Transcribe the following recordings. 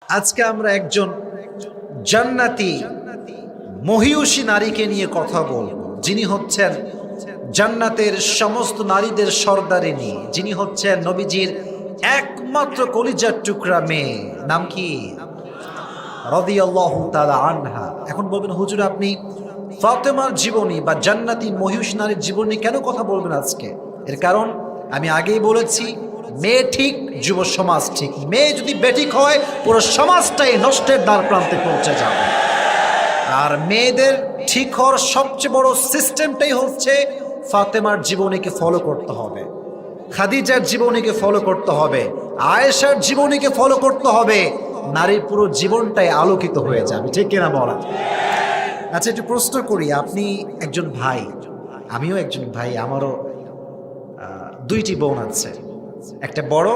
আজকে আমরা একজন জান্নাতি মহিয়সী নারীকে নিয়ে কথা বলবো, যিনি হচ্ছেন জান্নাতের সমস্ত নারীদের সর্দারিনী, যিনি হচ্ছেন নবীজির একমাত্র কলিজার টুকরা মেয়ে। নাম কি? রাদিয়াল্লাহু তাআলা আনহা। এখন বলবেন, হুজুর আপনি ফাতেমার জীবনী বা জান্নাতি মহিয়সী নারীর জীবনী কেন কথা বলবেন আজকে? এর কারণ আমি আগেই বলেছি, মেয়ে ঠিক যুব সমাজ ঠিক। মেয়ে যদি বেঠিক হয় পুরো সমাজটাই নষ্টের দ্বার প্রান্তে পৌঁছে যাবে। আর মেয়েদের ঠিক হওয়ার সবচেয়ে বড় সিস্টেমটাই হচ্ছে ফাতেমার জীবনীকে ফলো করতে হবে, খাদিজার জীবনীকে ফলো করতে হবে, আয়েশার জীবনীকে ফলো করতে হবে। নারীর পুরো জীবনটাই আলোকিত হয়ে যাবে, ঠিক কিনা বলা? আচ্ছা, একটু প্রশ্ন করি, আপনি একজন ভাই, আমিও একজন ভাই, আমারও দুইটি বোন আছে, একটা বড়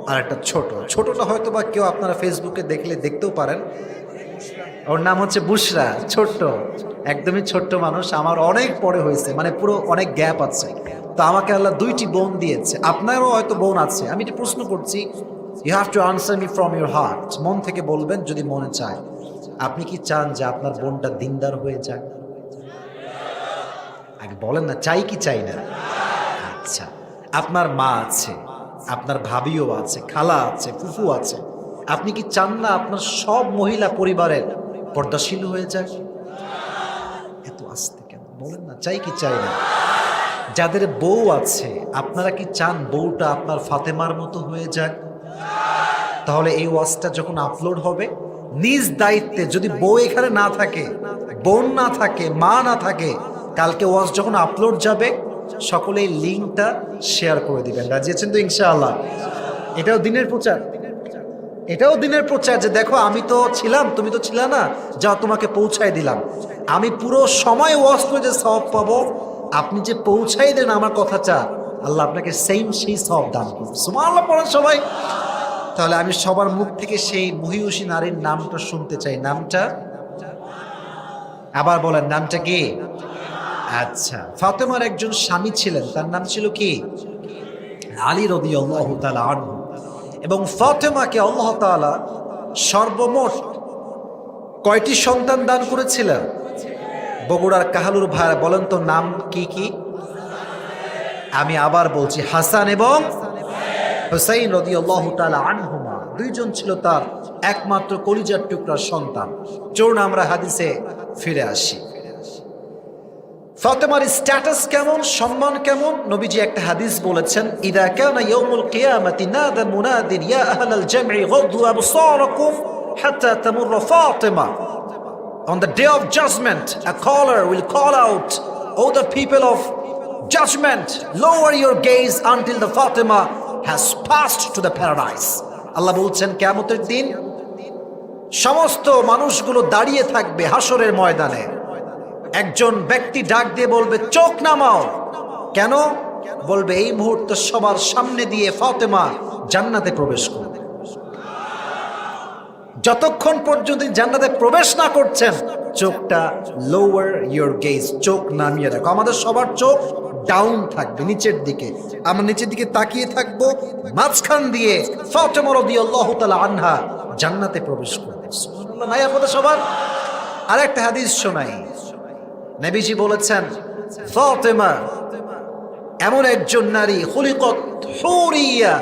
আর একটা ছোট। ছোটটা হয়তো বা কেউ আপনারা ফেসবুকে দেখলে দেখতেও পারেন, ওর নাম হচ্ছে বুশরা। ছোট্ট, একদমই ছোট্ট মানুষ, আমার অনেক পরে হয়েছে, মানে পুরো অনেক গ্যাপ আছে। তো আমাকে আল্লাহ দুইটি বোন দিয়েছে, আপনারও হয়তো বোন আছে। আমি একটু প্রশ্ন করছি, you have to answer me from your heart. মন থেকে বলবেন যদি মনে চায়। আপনি কি চান যে আপনার বোনটা দিনদার হয়ে যাক? আগে বলেন না, চাই কি চাই না? আচ্ছা, আপনার মা আছে, আপনার ভাবিও আছে, খালা আছে, ফুফু আছে। আপনি কি চান না আপনার সব মহিলা পরিবারের পর্দাশীল হয়ে যায়? এত আস্তে কেন বলেন না, চাই কি চাই না? যাদের বউ আছে, আপনারা কি চান বউটা আপনার ফাতেমার মতো হয়ে যাক? তাহলে এই ওয়াজটা যখন আপলোড হবে, নিজ দায়িত্বে, যদি বউ এখানে না থাকে, বোন না থাকে, মা না থাকে, কালকে ওয়াজ যখন আপলোড যাবে সকলে এই লিঙ্কটা শেয়ার করে দিবেন। রাজি আছেন তো ইনশাআল্লাহ? এটাও দিনের প্রচার, এটাও দিনের প্রচার যে দেখো আমি তো ছিলাম, তুমি তো ছিলে না, যা তোমাকে পৌঁছায় দিলাম। আমি পুরো সময় ওয়াজ করে যে সওয়াব পাবো, আপনি যে পৌঁছাই দেন আমার কথাটা, আল্লাহ আপনাকে সেই সওয়াব দান করবে। সুবহানাল্লাহ পড়েন সবাই। তাহলে আমি সবার মুখ থেকে সেই মহিয়সী নারীর নামটা শুনতে চাই। নামটা আবার বলেন, নামটা কি? আচ্ছা, ফাতেমার একজন স্বামী ছিলেন, তার নাম ছিল কি? আলী রাদিয়াল্লাহু তাআলা আনহু। এবং ফাতেমাকে আল্লাহ তাআলা সর্বমোট কয়টি সন্তান দান করেছিলেন? বগুড়ার কাহালুর ভাই বলেন তো, নাম কি কি? আমি আবার বলছি, হাসান এবং হুসাইন রাদিয়াল্লাহু তাআলা আনহুমা। দুইজন ছিল তার একমাত্র কলিজার টুকরা সন্তান। চলুন আমরা হাদিসে ফিরে আসি। ফাতেমার স্ট্যাটাস কেমন, সম্মান কেমন? নবীজি একটা হাদিস বলেছেন, ইদা কানা ইয়াউমুল কিয়ামাতি নাদা মুনাদিন ইয়া আহলাল জামঈ গাদ্দু আবসারাকুম হাত্তা তামুর Fatima. On the day of judgment, a caller will call out, "O the people of judgment, lower your gaze until the Fatima has passed to the paradise." আল্লাহ বলছেন, কিয়ামতের দিন সমস্ত মানুষগুলো দাঁড়িয়ে থাকবে হাসরের ময়দানে। একজন ব্যক্তি ডাক দিয়ে বলবে, চোখ নামাও। কেন? বলবে, এই মুহূর্তে সবার সামনে দিয়ে ফাতেমা জান্নাতে প্রবেশ করবে। যতক্ষণ পর্যন্ত জান্নাতে প্রবেশ না করছেন, চোখটা লোয়ার ইয়োর গেজ, চোখ নামিয়ে রাখো। আমাদের সবার চোখ ডাউন থাকবে, নিচের দিকে। আমরা নিচের দিকে তাকিয়ে থাকবো, মাঝখান দিয়ে ফাতেমা রাদিয়াল্লাহু তাআলা আনহা জান্নাতে প্রবেশ করবে। সুবহানাল্লাহ। নাই আপনাদের সবার? আরেকটা হাদিস শোনাই। নবীজি বলেছেন, ফাতেমা এমন একজন নারী, খুলিকাত হুরিয়া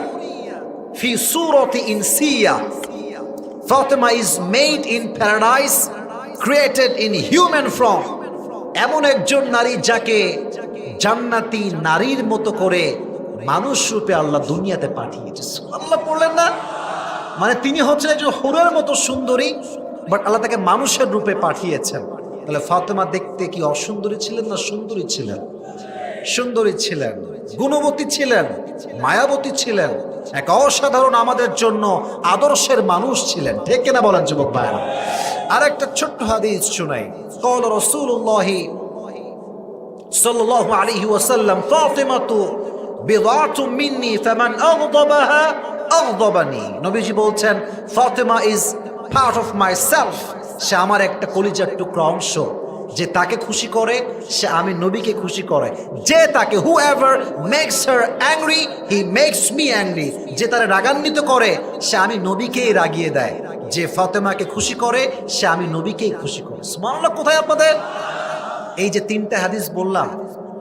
ফি সূরাতি ইনসিয়া। Fatima is made in paradise, created in human form. এমন একজন নারী যাকে জান্নাতি নারীর মতো করে মানুষ রূপে আল্লাহ দুনিয়াতে পাঠিয়েছে। আল্লাহ পড়লেন না? মানে তিনি হচ্ছেন একজন হুরের মতো সুন্দরী, বাট আল্লাহ তাকে মানুষের রূপে পাঠিয়েছেন। তাহলে ফাতেমা দেখতে কি অসুন্দরী ছিলেন না সুন্দরী ছিলেন? সুন্দরী ছিলেন, গুণবতী ছিলেন, মায়াবতী ছিলেন, এক অসাধারণ আমাদের জন্য আদর্শের মানুষ ছিলেন। ঠিক কিনা বলেন যুবক ভাইরা? আর একটা ছোট্ট হাদিস শোনাই। قال رسول الله صلى الله عليه وسلم فاطمة بضعة مني فمن أغضبها أغضبني। নবীজি বলছেন, Fatima is part of my self, সে আমার একটা কলিজার টুকরা অংশ। যে তাকে খুশি করে সে আমি নবীকে খুশি করে, যে তাকে whoever makes her angry he makes me angry, যে তারা রাগান্বিত করে সে আমি নবীকেই রাগিয়ে দেয়, যে ফাতেমাকে খুশি করে সে আমি নবীকেই খুশি করে। সুবহানাল্লাহ। কোথায় আপনাদের এই যে তিনটা হাদিস বললাম,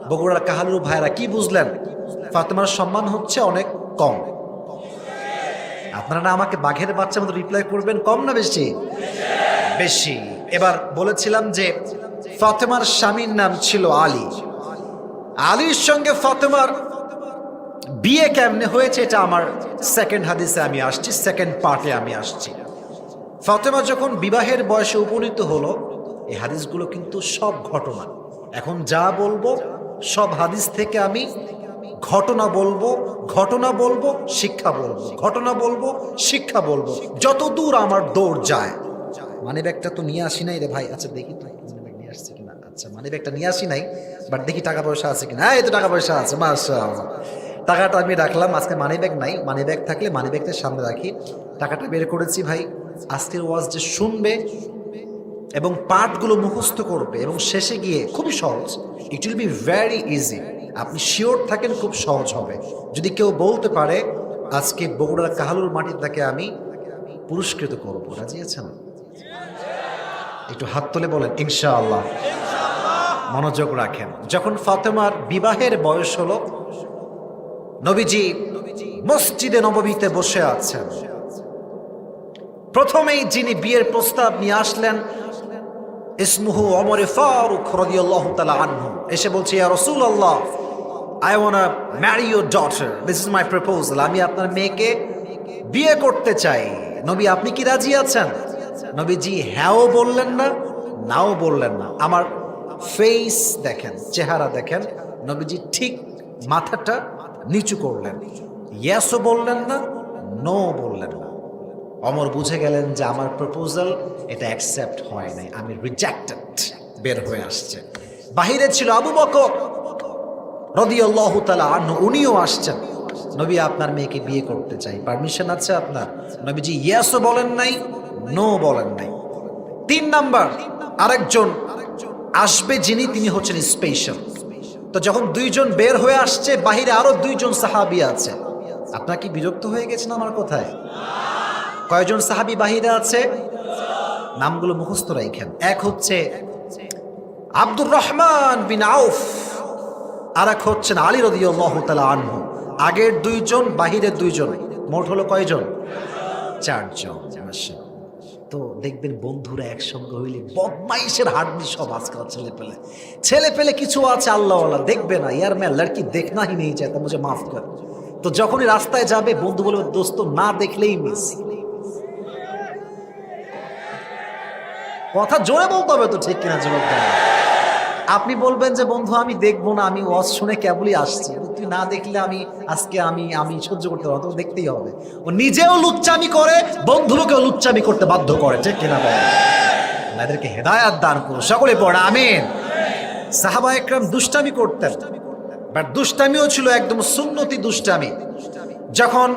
বগুড়ার কাহালুর ভাইরা কি বুঝলেন? ফাতেমার সম্মান হচ্ছে অনেক কম। আপনারা না আমাকে বাঘের বাচ্চার মতো রিপ্লাই করবেন, কম না বেশি? বেশি। এবার বলেছিলাম যে ফাতেমার স্বামীর নাম ছিল আলী। আলীর সঙ্গে ফাতেমার বিয়ে কেমনে হয়েছে এটা আমার সেকেন্ড হাদিসে আমি আসছি, সেকেন্ড পার্টে আমি আসছি। ফাতেমা যখন বিবাহের বয়সে উপনীত হলো, এই হাদিসগুলো কিন্তু সব ঘটনা, এখন যা বলবো সব হাদিস থেকে আমি ঘটনা বলবো, ঘটনা বলবো, শিক্ষা বলবো, ঘটনা বলবো, শিক্ষা বলবো, যত দূর আমার দৌড় যায়। মানি ব্যাগটা তো নিয়ে আসি নাই রে ভাই। আচ্ছা দেখি তো মানি ব্যাগ নিয়ে আসছে কিনা। আচ্ছা মানি ব্যাগটা নিয়ে আসি নাই, বাট দেখি টাকা পয়সা আছে কিনা। হ্যাঁ এই তো টাকা পয়সা আছে, মাশাআল্লাহ। টাকাটা আমি রাখলাম, আজকে মানি ব্যাগ নাই, মানি ব্যাগ থাকলে মানি ব্যাগটা সামনে রাখি। টাকাটা বের করেছি ভাই। আজকের ওয়াজ যে শুনবে এবং পাঠগুলো মুখস্থ করবে এবং শেষে গিয়ে খুবই সহজ, it will be very easy. আপনি শিওর থাকেন খুব সহজ হবে। যদি কেউ বলতে পারে আজকে বগুড়ার কাহালুর মাটির তাকে আমি পুরস্কৃত করবো, রাজি আছেন? একটু হাত তুলে বলেন ইনশাআল্লাহ। মনোযোগ রাখেন। যখন ফাতেমার বিবাহের বয়স হলো, নবীজি মসজিদে নববীতে বসে আছেন। প্রথমেই যিনি বিয়ের প্রস্তাব নিয়ে আসলেন ইসমুহু ওমর ফারুক রাদিয়াল্লাহু তাআলা আনহু, এসে বলছে ইয়া রাসূলুল্লাহ, I wanna marry your daughter, this is my proposal, আমি আপনার মেয়েকে বিয়ে করতে চাই। নবী আপনি কি রাজি আছেন? নবীজি হ্যাঁও বললেন না, নাও বললেন না। আমার ফেস দেখেন, চেহারা দেখেন, নবীজি ঠিক মাথাটা নিচু করলেন। ইয়েসও বললেন না, নো বললেন না। অমর বুঝে গেলেন যে আমার প্রপোজাল এটা অ্যাকসেপ্ট হয় নাই, আমি রিজেক্টেড, বের হয়ে আসছে। বাহিরে ছিল আবু বকর রাদিয়াল্লাহু তাআলা আনহু, উনিও আসছেন। নবী আপনার মেয়েকে বিয়ে করতে চাই, পারমিশন আছে আপনার? নবীজি ইয়েসও বলেন নাই, নো বলেন নাই। 3 নাম্বার আরেকজন আসবে যিনি, তিনি হচ্ছেন স্পেশাল। তো যখন 2 জন বের হয়ে আসছে, বাহিরে আরো 2 জন সাহাবী আছে। আপনার কি বিরক্ত হয়ে গেছেন আমার কথায়? কয়জন সাহাবী বাহিরে আছে? নামগুলো মুখস্থ রাখেন। এক হচ্ছে আব্দুর রহমান বিন আউফ, আর এক হচ্ছেন আলী রাদিয়াল্লাহু তাআলা আনহু। আগের 2 জন, বাহিরের 2 জন, মোট হলো কয়জন? 4 জন। তো দেখবেন বন্ধুরা একসঙ্গে হইলে বদমাইশের হাড্ডি সব আজকাল ছেলে পেলে কিছু আছে আল্লাহওয়ালা, দেখবে না ইয়ার মে লড়কি দেখনা হি নেই চাইতা, মুঝে মাফ কর। তো যখনই রাস্তায় যাবে বন্ধু বলবে দোস্ত না দেখলেই মিস। কথা জোরে বলতে হবে তো, ঠিক কিনা জবাব দেন। আপনি বলবেন যে বন্ধু আমি দেখবো না, আমি ওয়াজ শুনে কেবলই আসছি, তুই না দেখলে আমি আজকে আমি সহ্য করতে পারবো, তো দেখতেই হবে। ও নিজেও লুচ্চামি করে, বন্ধুকেও লুচ্চামি করতে বাধ্য করে, ঠিক কিনা বলেন? এদেরকে হেদায়াত দান করুন, সকলে পড়ে আমিন। সাহাবা একরাম দুষ্টামি করতেন, বাট দুষ্টামিও ছিল একদম সুন্নতি দুষ্টামি। যখন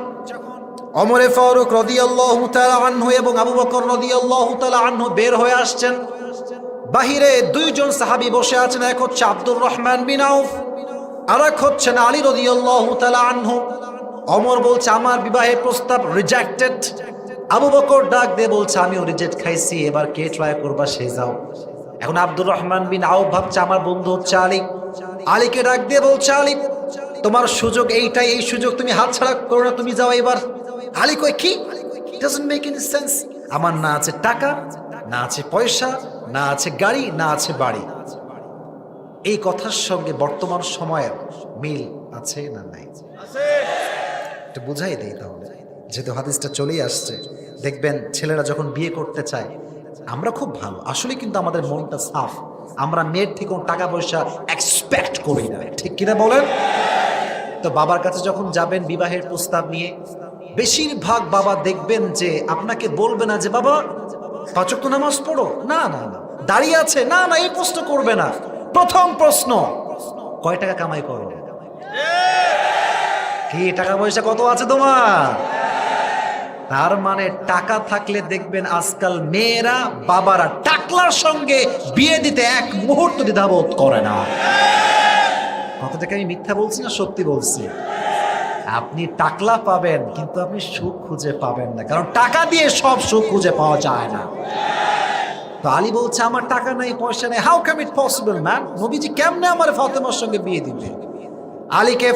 ওমর ফারুক রাদিয়াল্লাহু তাআলা আনহু এবং আবু বকর রাদিয়াল্লাহু তাআলা আনহু বের হয়ে আসছেন, বাহিরে 2 জন সাহাবী বসে আছেন। এক হচ্ছে আব্দুর রহমান বিন আউফ, আর এক হচ্ছেন আলী রাদিয়াল্লাহু তাআলা আনহু। ওমর বলছে আমার বিবাহের প্রস্তাব রিজেক্টেড। আবু বকর ডাক দিয়ে বলছে আমিও রিজেক্ট খাইছি, এবার কে ট্রাই করবা সে যাও। এখন আব্দুর রহমান বিন আউফ ভাবছে আমার বন্ধু হচ্ছে আলী। আলীকে ডাক দিয়ে বলছে আলী তোমার সুযোগ এইটাই, এই সুযোগ তুমি হাতছাড়া করো না, তুমি যাও এবার। আলী কয় কি? It doesn't make any sense. আমার না আছে টাকা, না আছে পয়সা, না আছে গাড়ি, না আছে বাড়ি। এই কথার সঙ্গে বর্তমান সময়ের মিল আছে না নাই? একটু বুঝাই দেই তাহলে, যেহেতু হাদিসটা চলেই আসছে। দেখবেন ছেলেরা যখন বিয়ে করতে চায়, আমরা খুব ভালো আসলে, কিন্তু আমাদের মনটা সাফ। আমরা মেয়ের থেকে কোনো টাকা পয়সা এক্সপেক্ট করি না, ঠিক কিনা বলেন? তো বাবার কাছে যখন যাবেন বিবাহের প্রস্তাব নিয়ে, বেশিরভাগ বাবা দেখবেন যে আপনাকে বলবে না যে বাবা 5 ওয়াক্ত নামাজ পড়ো, না না না, দাঁড়িয়ে আছে, না না, এই প্রশ্ন করবে না। প্রথম প্রশ্ন কয় টাকা কামাই করো? কি টাকা পয়সা কত আছে তোমার? তার মানে টাকা থাকলে দেখবেন আজকাল মেয়েরা বাবারা টাকলার সঙ্গে বিয়ে দিতে এক মুহূর্ত দ্বিধাবোধ করে না। কথাটাকে আমি মিথ্যা বলছি না সত্যি বলছি? আপনি টাকলা পাবেন কিন্তু আপনি সুখ খুঁজে পাবেন না, কারণ টাকা দিয়ে সব সুখ খুঁজে পাওয়া যায় না। তো আলী বলছে আমার টাকা নাই, পয়সা নেই, how can it possible man? নবীজি কেমনে আমার ফাতেমার সঙ্গে বিয়ে দিবে? আলীকে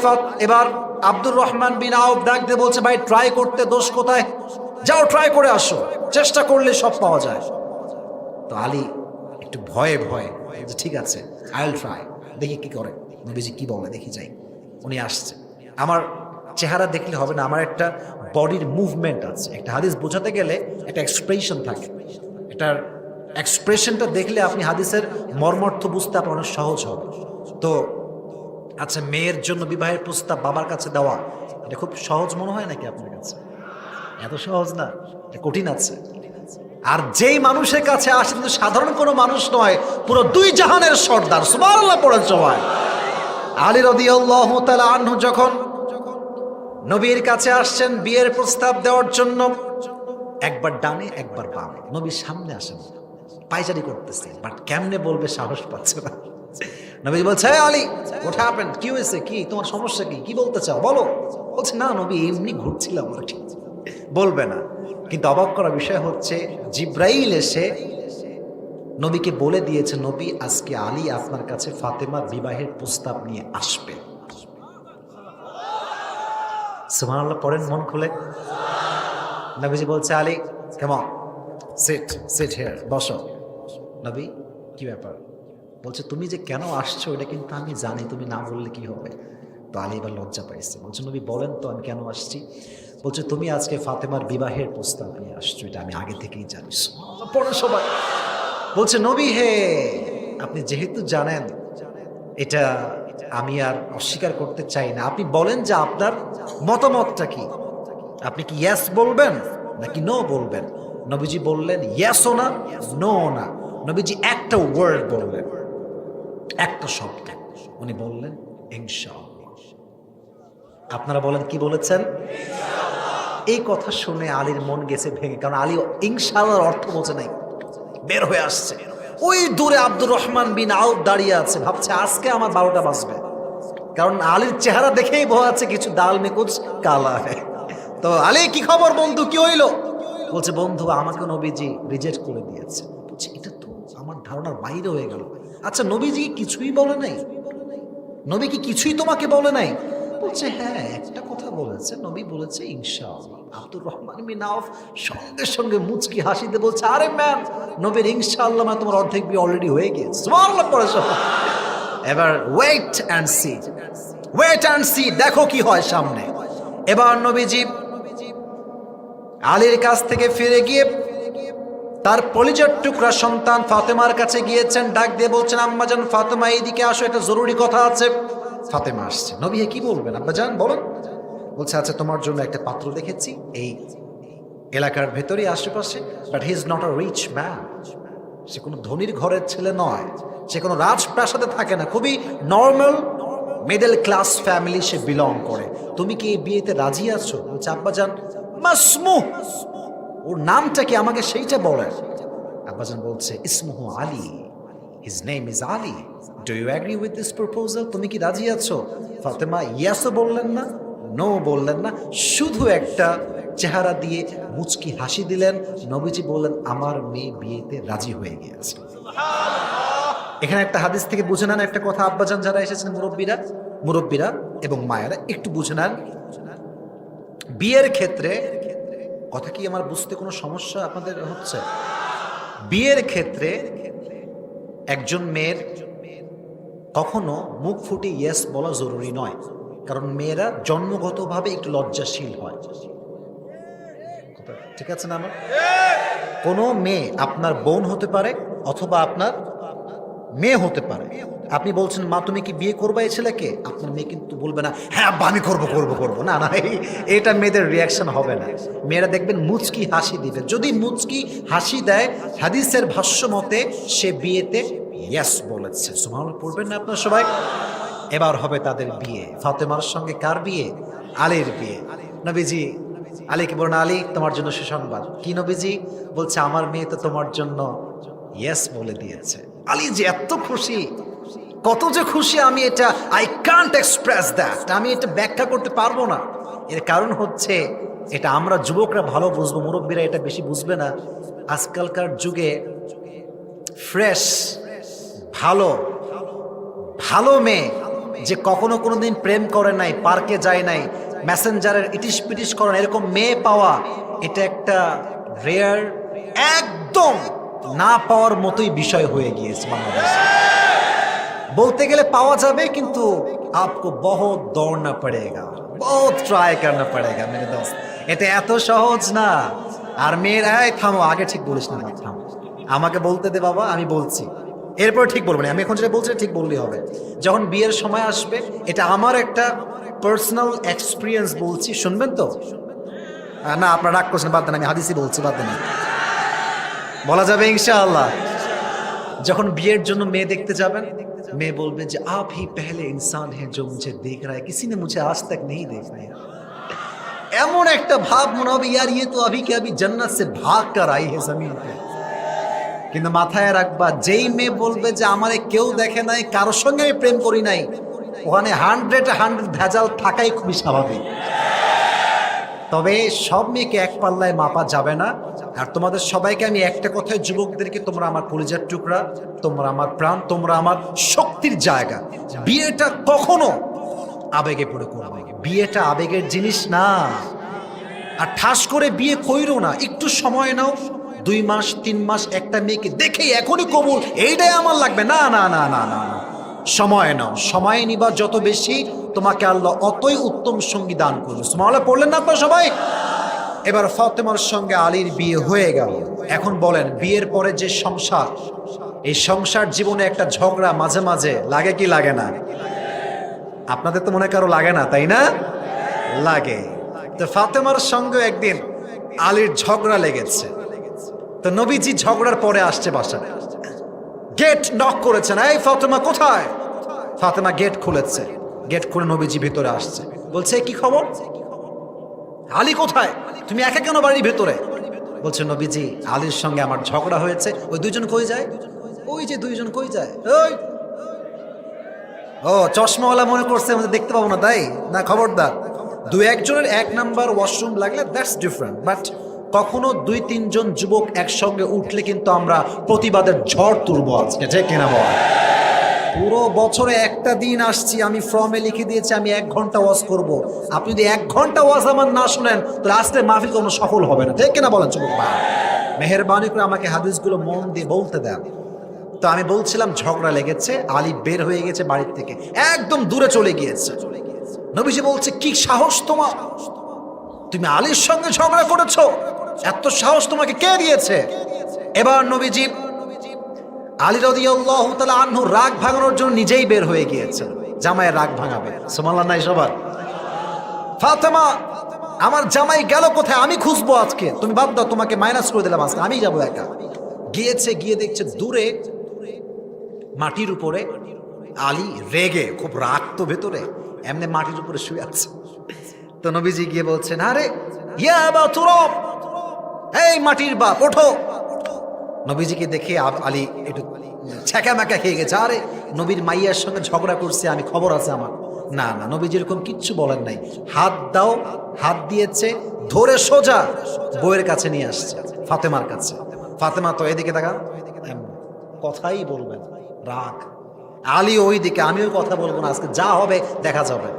এবার আব্দুর রহমান বিন আউফ ডাক দিয়ে বলছে ভাই ট্রাই করতে দোষ কোথায়, যাও ট্রাই করে আসো, চেষ্টা করলে সব পাওয়া যায়। তো আলী একটু ভয়ে ভয়ে যে ঠিক আছে আই উইল ট্রাই, দেখি কি করে, নবীজি কি বলে দেখি যাই। উনি আসছে, আমার চেহারা দেখলে হবে না, আমার একটা বডির মুভমেন্ট আছে। একটা হাদিস বোঝাতে গেলে একটা এক্সপ্রেশন থাকে, এটার এক্সপ্রেশনটা দেখলে আপনি হাদিসের মর্মার্থ বুঝতে আপনার অনেক সহজ হবে। তো আচ্ছা, মেয়ের জন্য বিবাহের প্রস্তাব বাবার কাছে দেওয়া এটা খুব সহজ মনে হয় নাকি আপনার কাছে? এত সহজ না, এটা কঠিন আছে। আর যেই মানুষের কাছে আসে কিন্তু সাধারণ কোনো মানুষ নয়, পুরো দুই জাহানের সর্দার, সুবহানাল্লাহ পড়েন সবাই। আলী রাদিয়াল্লাহু তাআলা আনহু যখন নবীর কাছে আসছেন বিয়ের প্রস্তাব দেওয়ার জন্য, একবার ডানে একবার বামে, নবীর সামনে আসেন, পায়চারি করতেছে, বাট কেমনে বলবে সাহস পাচ্ছে না। নবী বলছে আলী হোয়াট হ্যাপেন্ড, কি হয়েছে, কি তোমার সমস্যা, কি কি বলতে চাও বলো? বলছে না নবী এমনি ঘুরছিলাম আর কি, বলবে না। কিন্তু অবাক করার বিষয় হচ্ছে জিব্রাইল এসে নবীকে বলে দিয়েছে নবী আজকে আলী আপনার কাছে ফাতেমার বিবাহের প্রস্তাব নিয়ে আসবে। সুবহানাল্লাহ পড়েন মন খুলে। নবীজি বলছে আলী কেমন, সিট সিট হিয়ার, বসো। নবী কি ব্যাপার? বলছে তুমি যে কেন আসছো এটা কিন্তু আমি জানি, তুমি না বললে কি হবে? তো আলী এবার লজ্জা পাইছে, বলছে নবী বলেন তো আমি কেন আসছি? বলছে তুমি আজকে ফাতেমার বিবাহের প্রস্তাব নিয়ে আসছো, এটা আমি আগে থেকেই জানি। পড়ে সবাই। বলছে নবী হে, আপনি যেহেতু জানেন এটা আমি আর অস্বীকার করতে চাই না, আপনি বলেন যে আপনার মতামতটা কি, আপনি কি ইয়েস বলবেন নাকি নো বলবেন? নবীজি বললেন ইয়েসও না নো না, নবীজি একটা ওয়ার্ড বললেন, একটা শব্দ, উনি বললেন ইনশাআল্লাহ। আপনারা বলেন কি বলেছেন? এই কথা শুনে আলীর মন গেছে ভেঙে, কারণ আলী ইনশাআল্লাহর অর্থ বোঝে নাই, বের হয়ে আসছে। ওই দূরে আব্দুর রহমান বিন আউফ দাঁড়িয়ে আছে, ভাবছে আজকে আমার 12টা বাজবে, কারণ আলীর চেহারা দেখেই বোঝা যাচ্ছে কিছু ডাল মে কুছ কালা হ্যায়। তো আলী কি খবর বন্ধু, কি হইলো? বলছে বন্ধু আমাকে নবীজি রিজেক্ট করে দিয়েছে। বলছে এটা তো আমার ধারণার বাইরে হয়ে গেল। আচ্ছা নবীজি কিছুই বলে নাই? নবী কি কিছুই তোমাকে বলে নাই? বলছে হ্যাঁ একটা কথা বলেছে, নবী বলেছে ইনশাআল্লাহ। আব্দুর রহমান বিন আউফ সঙ্গে সঙ্গে মুচকি হাসিতে বলছে আরে ম্যাম, নবীর ইনশাআল্লাহ মানে তোমার অর্ধেক বিয়ে অলরেডি হয়ে গিয়েছে। সুবহানাল্লাহ পড়ে সবাই। এবার wait and see, wait and see, দেখো কি হয় সামনে। এবার নবীজি আলীর কাছ থেকে ফিরে গিয়ে তার কলিজার টুকরা সন্তান ফাতেমার কাছে গিয়েছেন, ডাক দিয়ে বলছেন আম্মাজান ফাতেমা এইদিকে আসো, একটা জরুরি কথা আছে। ফাতেমা আসছে। নবী কি বলবেন আব্বাজান বলেন? বলছে আচ্ছা তোমার জন্য একটা পাত্র দেখেছি এই এলাকার ভেতরে আশেপাশে, but he is not a rich man, সে কোনো ধনীর ঘরের ছেলে নয়, সে কোনো রাজপ্রাসাদে থাকে না, খুবই নর্মাল মিডল ক্লাস ফ্যামিলি সে বিলং করে। তুমি কি এই বিয়েতে রাজি আছো? বলছে আব্বাজান মাসমু, ওর নামটা কি আমাকে সেইটা বলেন। আব্বাজান বলছে ইসমুহু Ali, his name is Ali, do you agree with this proposal? তুমি কি রাজি আছো? ফাতেমা ইয়াসও বললেন না নো বললেন না, শুধু একটা চেহারা দিয়ে মুচকি হাসি দিলেন। নবীজি বললেন আমার মেয়ে বিয়েতে রাজি হয়ে গিয়েছে। এখানে একটা হাদিস থেকে বুঝে নেন একটা কথা, আব্বাজান যারা এসেছেন মুরব্বীরা এবং মায়েরা একটু বুঝে নেন। বিয়ের ক্ষেত্রে কথা কি আমার বুঝতে কোনো সমস্যা আপনাদের হচ্ছে? বিয়ের ক্ষেত্রে একজন মেয়ের কখনো মুখ ফুটে ইয়েস বলা জরুরি নয়, কারণ মেয়েরা জন্মগতভাবে একটু লজ্জাশীল হয়। ঠিক আছে না? আমার কোনো মেয়ে আপনার বোন হতে পারে অথবা আপনার মেয়ে হতে পারে। আপনি বলছেন মা তুমি কি বিয়ে করবা এই ছেলেকে, আপনার মেয়ে কিন্তু বলবে না হ্যাঁ আব্বা আমি করবো করবো করবো, না না, এটা মেয়েদের রিয়াকশন হবে না। মেয়েরা দেখবেন মুচকি হাসি দিবে, যদি মুচকি হাসি দেয় হাদিসের ভাষ্য মতে সে বিয়েতে ইয়েস বলেছে। সুবহানাল্লাহ পড়বেন না আপনার সবাই? এবার হবে তাদের বিয়ে। ফাতেমার সঙ্গে কার বিয়ে? আলীর বিয়ে। নবীজি আলীকে বললেন, আলী তোমার জন্য সুসংবাদ। কি নবীজি? বলছে আমার মেয়ে তো তোমার জন্য ইয়েস বলে দিয়েছে। আলী যে এত খুশি, কত যে খুশি, আমি এটা আই কান্ট এক্সপ্রেস দ্যাট, আমি এটা ব্যাখ্যা করতে পারবো না। এর কারণ হচ্ছে এটা আমরা যুবকরা ভালো বুঝবো, মুরব্বীরা এটা বেশি বুঝবে না। আজকালকার যুগে ফ্রেশ ভালো ভালো মেয়ে যে কখনো কোনোদিন প্রেম করে নাই, পার্কে যায় নাই, মেসেঞ্জারের ইটিস পিটিস করে না, এরকম মেয়ে পাওয়া এটা একটা রেয়ার, একদম না পাওয়ার মতোই বিষয় হয়ে গিয়েছে বাংলাদেশে। বলতে গেলে পাওয়া যাবে, কিন্তু আপকো বহুত দৌড়না পড়েগা, বহুত ট্রাই করনা পড়েগা মেরে দোস্ত। এটা এত সহজ না। আর মেয়ের থামো, আগে ঠিক বলিস না, থামো, আমাকে বলতে দে বাবা, আমি বলছি, এরপর ঠিক বলবো না। আমি এখন যেটা বলছি ঠিক বললেই হবে। যখন বিয়ের সময় আসবে, এটা আমার একটা পার্সোনাল এক্সপিরিয়েন্স বলছি, শুনবেন তো? না আপনারা রাগ করছেন, বাদ দেন, আমি হাদিসই বলছি, বাদ দেন, বলা যাবে ইনশাআল্লাহ। যখন বিয়ের জন্য মেয়ে দেখতে যাবেন, মেয়ে বলবে যে आप ही पहले इंसान हैं जो मुझे देख रहा है, किसी ने मुझे आज तक नहीं देखा है। এমন একটা ভাব মনে হবে यार ये तो अभी के अभी जन्नत से भाग कर आई है जमीन पे। কিন্তু মাথায় রাখবা, যেই মেয়ে বলবে যে আমারে কেউ দেখে নাই, কারোর সঙ্গে আমি প্রেম করি নাই, ওখানে 100 ভেজাল থাকাই খুবই স্বাভাবিক। তবে সব মেয়েকে এক পাল্লায় মাপা যাবে না। আর তোমাদের সবাইকে আমি একটা কথাই, যুবকদেরকে, তোমরা আমার কলিজার টুকরা, তোমরা আমার প্রাণ, তোমরা আমার শক্তির জায়গা। বিয়েটা কখনো আবেগে পড়ে করবে, বিয়েটা আবেগের জিনিস না। আর ঠাস করে বিয়ে কইরো না, একটু সময় নাও, 2 মাস 3 মাস, একটা মেয়েকে দেখেই এখনই কবুল, এইটাই আমার লাগবে, না না না না না, সময় নাও। সময় নিবা যত বেশি, তোমাকে আল্লাহ অতই উত্তম সঙ্গী দান করবে। সুবহানাল্লাহ পড়লেন না আপনারা সবাই? এবার ফাতেমার সঙ্গে আলীর বিয়ে হয়ে গেল। এখন বলেন, বিয়ের পরে যে সংসার, এই সংসার জীবনে একটা ঝগড়া মাঝে মাঝে লাগে কি লাগে না? আপনাদের তো মনে কারো লাগে না, তাই না? লাগে। তো ফাতেমার সঙ্গে একদিন আলীর ঝগড়া লেগেছে। তো নবীজি ঝগড়ার পরে আসছে বাসায়, গেট নক করেছেন, এই ফাতেমা কোথায়? ফাতেমা গেট খুলেছে, গেট খুলে নবীজি ভিতরে আসছে, বলছে কি খবর, আলী কোথায়, তুমি একা কেন বাড়ির ভিতরে? বলছে নবীজি আলীর সঙ্গে আমার ঝগড়া হয়েছে। ওই দুইজন কই যায়? ওই যে দুইজন কই যায়? ওই ও চশমাওয়ালা মনে করছে আমাদের দেখতে পাবো না, তাই না? খবরদার, 2-1 জনের 1 নাম্বার ওয়াশরুম লাগলে দ্যাটস ডিফারেন্ট, বাট কখনো 2-3 জন যুবক একসঙ্গে উঠলে কিন্তু আমরা প্রতিবাদের ঝড় তুলবো আজকে, ঠিক কিনা বল? পুরো বছরে একটা দিন আসছি, আমি ফর্মে লিখে দিয়েছি আমি 1 ঘন্টা ওয়াজ করব। আপনি যদি 1 ঘন্টা ওয়াজ আমার না শুনেন, তাহলে আজকে মাহফিল কোনো সফল হবে না, ঠিক কিনা বলেন যুবক ভাই? মেহেরবানি করে আমাকে হাদিসগুলো মন দিয়ে বলতে দেন। তো আমি বলছিলাম ঝগড়া লেগেছে, আলী বের হয়ে গেছে বাড়ির থেকে, একদম দূরে চলে গিয়েছে। নবীজি বলছে, কি সাহস তোমার, তুমি আলীর সঙ্গে ঝগড়া করেছো? এত সাহস তোমাকে কে দিয়েছে? এবার নবীজি আলী রাদিয়াল্লাহু তাআলা আনহু রাগ ভাঙানোর জন্য নিজেই বের হয়ে গিয়েছেন, জামাইয়ের রাগ ভাঙাবে। সুবহানাল্লাহ নাই সবার? ফাতেমা, আমার জামাই গেল কোথায়, আমি খুঁজবো আজকে, তুমি বাদ দাও, তোমাকে মাইনাস করে দিলাম, আজকে আমি যাবো একা। গিয়েছে, গিয়ে দেখছে দূরে মাটির উপরে আলী রেগে, খুব রাগ তো ভেতরে, এমনি মাটির উপরে শুয়ে আছে। তো নবীজি গিয়ে বলছেন, আরে ইয়া আবা তুরাব, এই মাটির বাপ ওঠো। নবীজিকে দেখে আলী একটু ছ্যাঁকা ম্যাকা খেয়ে গেছে, আরে নবীর মাইয়ার সঙ্গে ঝগড়া করছে, আমি খবর আছে আমার। না না, নবীজি এরকম কিচ্ছু বলেন নাই, হাত দাও, হাত দিয়েছে, ধরে সোজা বউয়ের কাছে নিয়ে আসছে, ফাতেমার কাছে। ফাতেমা তো এদিকে তাকা, কথাই বলবেন, রাগ। আলী ওই দিকে, আমিও কথা বলবো না, আজকে যা হবে দেখা যাবে।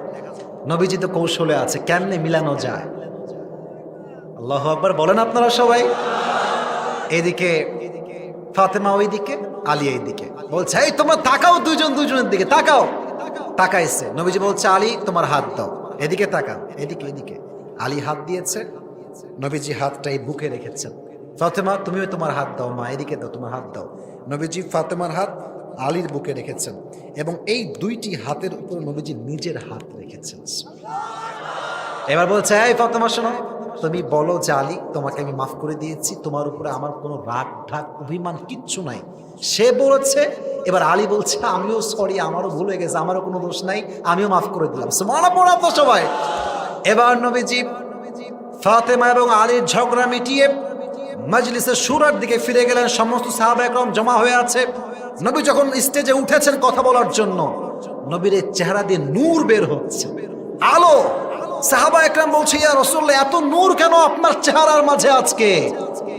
নবীজি তো কৌশলে আছে, কেমনে মিলানো যায়। আল্লাহু আকবার বলেন আপনারা সবাই। এদিকে ফাতেমা ওই দিকে, আলী এই দিকে, বলছে এই তোমরা তাকাও, দুজনের দিকে তাকাও। তাকাইছে, নবীজি বলছে আলী তোমার হাত দাও, এদিকে তাকান, এদিকে এদিকে। আলী হাত দিয়েছে, নবীজি হাতটা এই বুকে রেখেছেন। ফাতেমা তুমিও তোমার হাত দাও, মা এদিকে দাও, তোমার হাত দাও। নবীজি ফাতেমার হাত আলীর বুকে রেখেছেন, এবং এই 2টি হাতের উপর নবীজি নিজের হাত রেখেছেন। এবার বলছে, এই ফাতেমা শোনো, তুমি বলো যে আলী তোমাকে আমি মাফ করে দিয়েছি, তোমার উপরে আমার কোনো রাগ ঢাক অভিমান কিচ্ছু নাই। সে বলেছে, এবার আলী বলছে আমিও সরি, আমারও ভুল হয়ে গেছে, আমারও কোনো দোষ নাই, আমিও মাফ করে দিলাম। সুবহানাল্লাহ পড়া তো সবাই। এবার নবীজি ফাতেমা এবং আলীর ঝগড়া মিটিয়ে মজলিসের শুরার দিকে ফিরে গেলেন। সমস্ত সাহাবা একরাম জমা হয়ে আছে। নবী যখন স্টেজে উঠেছেন কথা বলার জন্য, নবীর এই চেহারা দিয়ে নূর বের হচ্ছে, আলো। সাহাবা একরাম বলছে, ইয়া রাসূলুল্লাহ, এত নূর কেন আপনার চেহারার মাঝে আজকে?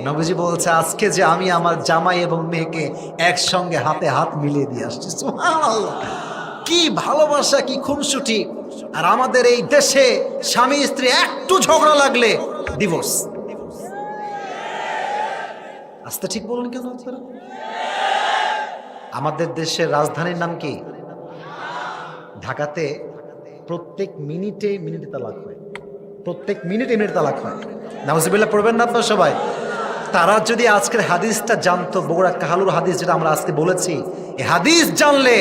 নবীজি বলছে, আজকে যে আমি আমার জামাই এবং মেয়েকে একসঙ্গে হাতে হাত মিলিয়ে দিয়ে আসছি। সুবহানাল্লাহ, কি ভালোবাসা, কি খুনসুটি। আর আমাদের এই দেশে স্বামী স্ত্রী একটু ঝগড়া লাগলে ডিভোর্স। আস্তে ঠিক বলুন কেন আপনারা? আমাদের দেশের রাজধানীর নাম কি? ঢাকাতে প্রত্যেক মিনিটে মিনিটে তালাক হয়, প্রত্যেক মিনিটে মিনিটে তালাক হয়। নাউজুবিল্লাহ পড়বেন না আপনারা সবাই? তারা যদি আজকের হাদিসটা জানতো, বগুড়া কাহালুর হাদিস যেটা আমরা আজকে বলেছি, এই হাদিস জানলে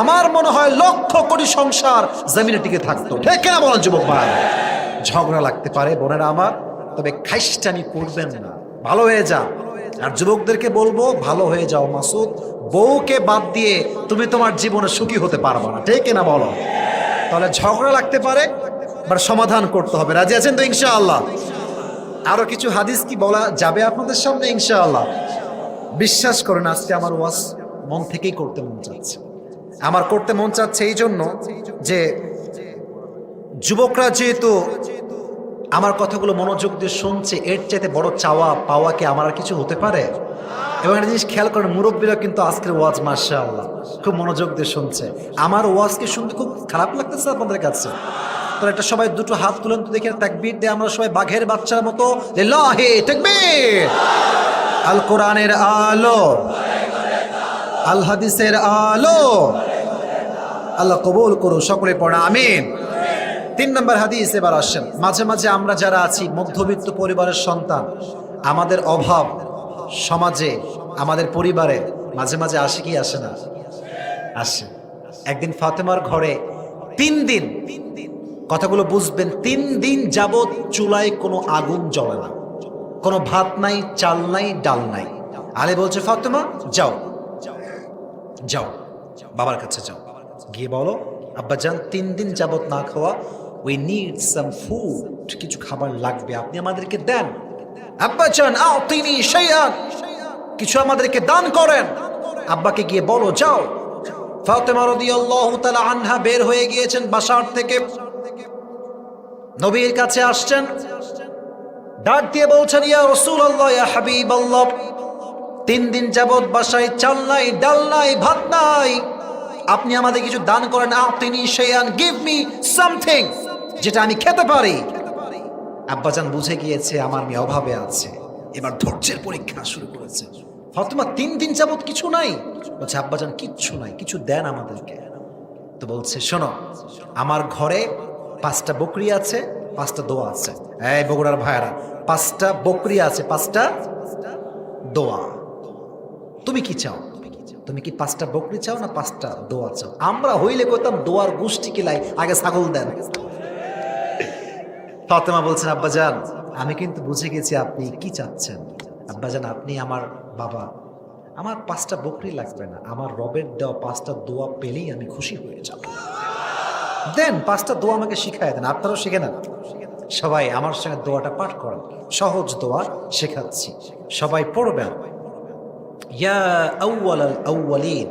আমার মনে হয় লক্ষ কোটি সংসার জমিনে টিকে থাকতো। ঠিক কিনা বলেন যুবক ভাই? ঝগড়া লাগতে পারে বোনেরা আমার, তবে খাইস্টামি করবেন না, ভালো হয়ে যান। আর যুবকদেরকে বলবো, ভালো হয়ে যাও মাসুদ। বউকে বাদ দিয়ে তুমি তোমার জীবনে সুখী হতে পারবে না। ঠিক কিনা বলো? তাহলে ঝগড়া লাগতে পারে, বাট সমাধান করতে হবে। রাজি আছেন তো ইনশাআল্লাহ? আরো কিছু হাদিস কি বলা যাবে আপনাদের সামনে ইনশাআল্লাহ? বিশ্বাস করেন, আজকে আমার ওয়াজ মন থেকেই করতে মন চাচ্ছে। আমার করতে মন চাচ্ছে এই জন্য যে যুবকরা যেহেতু আমার কথাগুলো মনোযোগ দিয়ে শুনছে, এর চাইতে বড় চাওয়া পাওয়া কি আমার আর কিছু হতে পারে? এবং একটা জিনিস খেয়াল করেন, মুরব্বীরা কিন্তু আজকের ওয়াজ মাশাআল্লাহ খুব মনোযোগ দিয়ে শুনছে। আমার ওয়াজকে শুনতে খুব খারাপ লাগতেছে আপনাদের কাছে? তো একটা সবাই দুটো হাত তুলেন তো দেখে, তাকবীর দিয়ে আমরা সবাই বাঘের বাচ্চার মতো লিল্লাহি তাকবীর। আল কোরআনের আলো, আল হাদিসের আলো আল্লাহ কবুল করুন। সকলে পড়া আমিন। 3 নম্বর হাদিস এবার আসেন। মাঝে মাঝে আমরা যারা আছি মধ্যবিত্ত পরিবারের সন্তান, আমাদের অভাব সমাজে, আমাদের পরিবারে মাঝে মাঝে আসে কি আসে না? আসে। একদিন ফাতেমার ঘরে 3 দিন, কথাগুলো বুঝবেন, 3 দিন যাবৎ চুলায় কোনো আগুন জ্বলে না, কোনো ভাত নাই, চাল নাই, ডাল নাই। আলী বলছে, ফাতেমা যাও যাও, বাবার কাছে যাও, গিয়ে বলো আব্বাজান 3 দিন যাবৎ না খাওয়া, উই নিড সাম ফুড, কিছু খাবার লাগবে, আপনি আমাদেরকে দেন। আব্বাজান আতিনি শাইআন, কিছু আমাদেরকে দান করেন। আব্বাকে গিয়ে বলো যাও। ফাতেমা রাদিয়াল্লাহু তাআলা আনহা বের হয়ে গিয়েছেন বাসার থেকে, নবীর কাছে আসছেন, ডাক দিয়ে বলছেন, ইয়া রাসূলুল্লাহ, ইয়া হাবিবাল্লাহ, 3 দিন যাবৎ বাসায় চাল নাই, ডাল নাই, ভাত নাই, আপনি আমাদের কিছু দান করেন। আতিনি শাইআন, গিভ মি সামথিং, যেটা আমি খেতে পারি। আব্বাজান বুঝে গিয়েছে আমার মেয়ে অভাবে আছে, এবার ধৈর্যের পরীক্ষা শুরু করেছে। ফাতেমা 3 দিন যাবৎ কিছু নাই, বলছে আব্বাজান কিচ্ছু নাই, কিছু দেন আমাদেরকে। তো বলছে, শোনো, আমার ঘরে 5টা বকরি আছে, 5টা দোয়া আছে। এই বগুড়ার ভাইয়ারা, 5টা বকরি আছে, 5টা দোয়া। তুমি কি চাও? তুমি কি 5টা বকরি চাও না 5টা দোয়া চাও? আমরা হইলে কইতাম দোয়ার গোষ্ঠী কিলাই, আগে ছাগল দেন। ফাতেমা বলছেন, আব্বাজান আমি কিন্তু বুঝে গেছি আপনি কি চাচ্ছেন। আব্বাজান আপনি আমার বাবা, আমার 5টা বকরি লাগবে না, আমার রবের দেওয়া 5টা দোয়া পেলেই আমি খুশি হয়ে যাব। দেন 5টা দোয়া আমাকে শিখায় দেন। আপনারাও শিখে নেন, সবাই আমার সঙ্গে দোয়াটা পাঠ করেন। সহজ দোয়া শেখাচ্ছি, সবাই পড়বেন। ইয়া আউয়ালাল আউয়ালিন,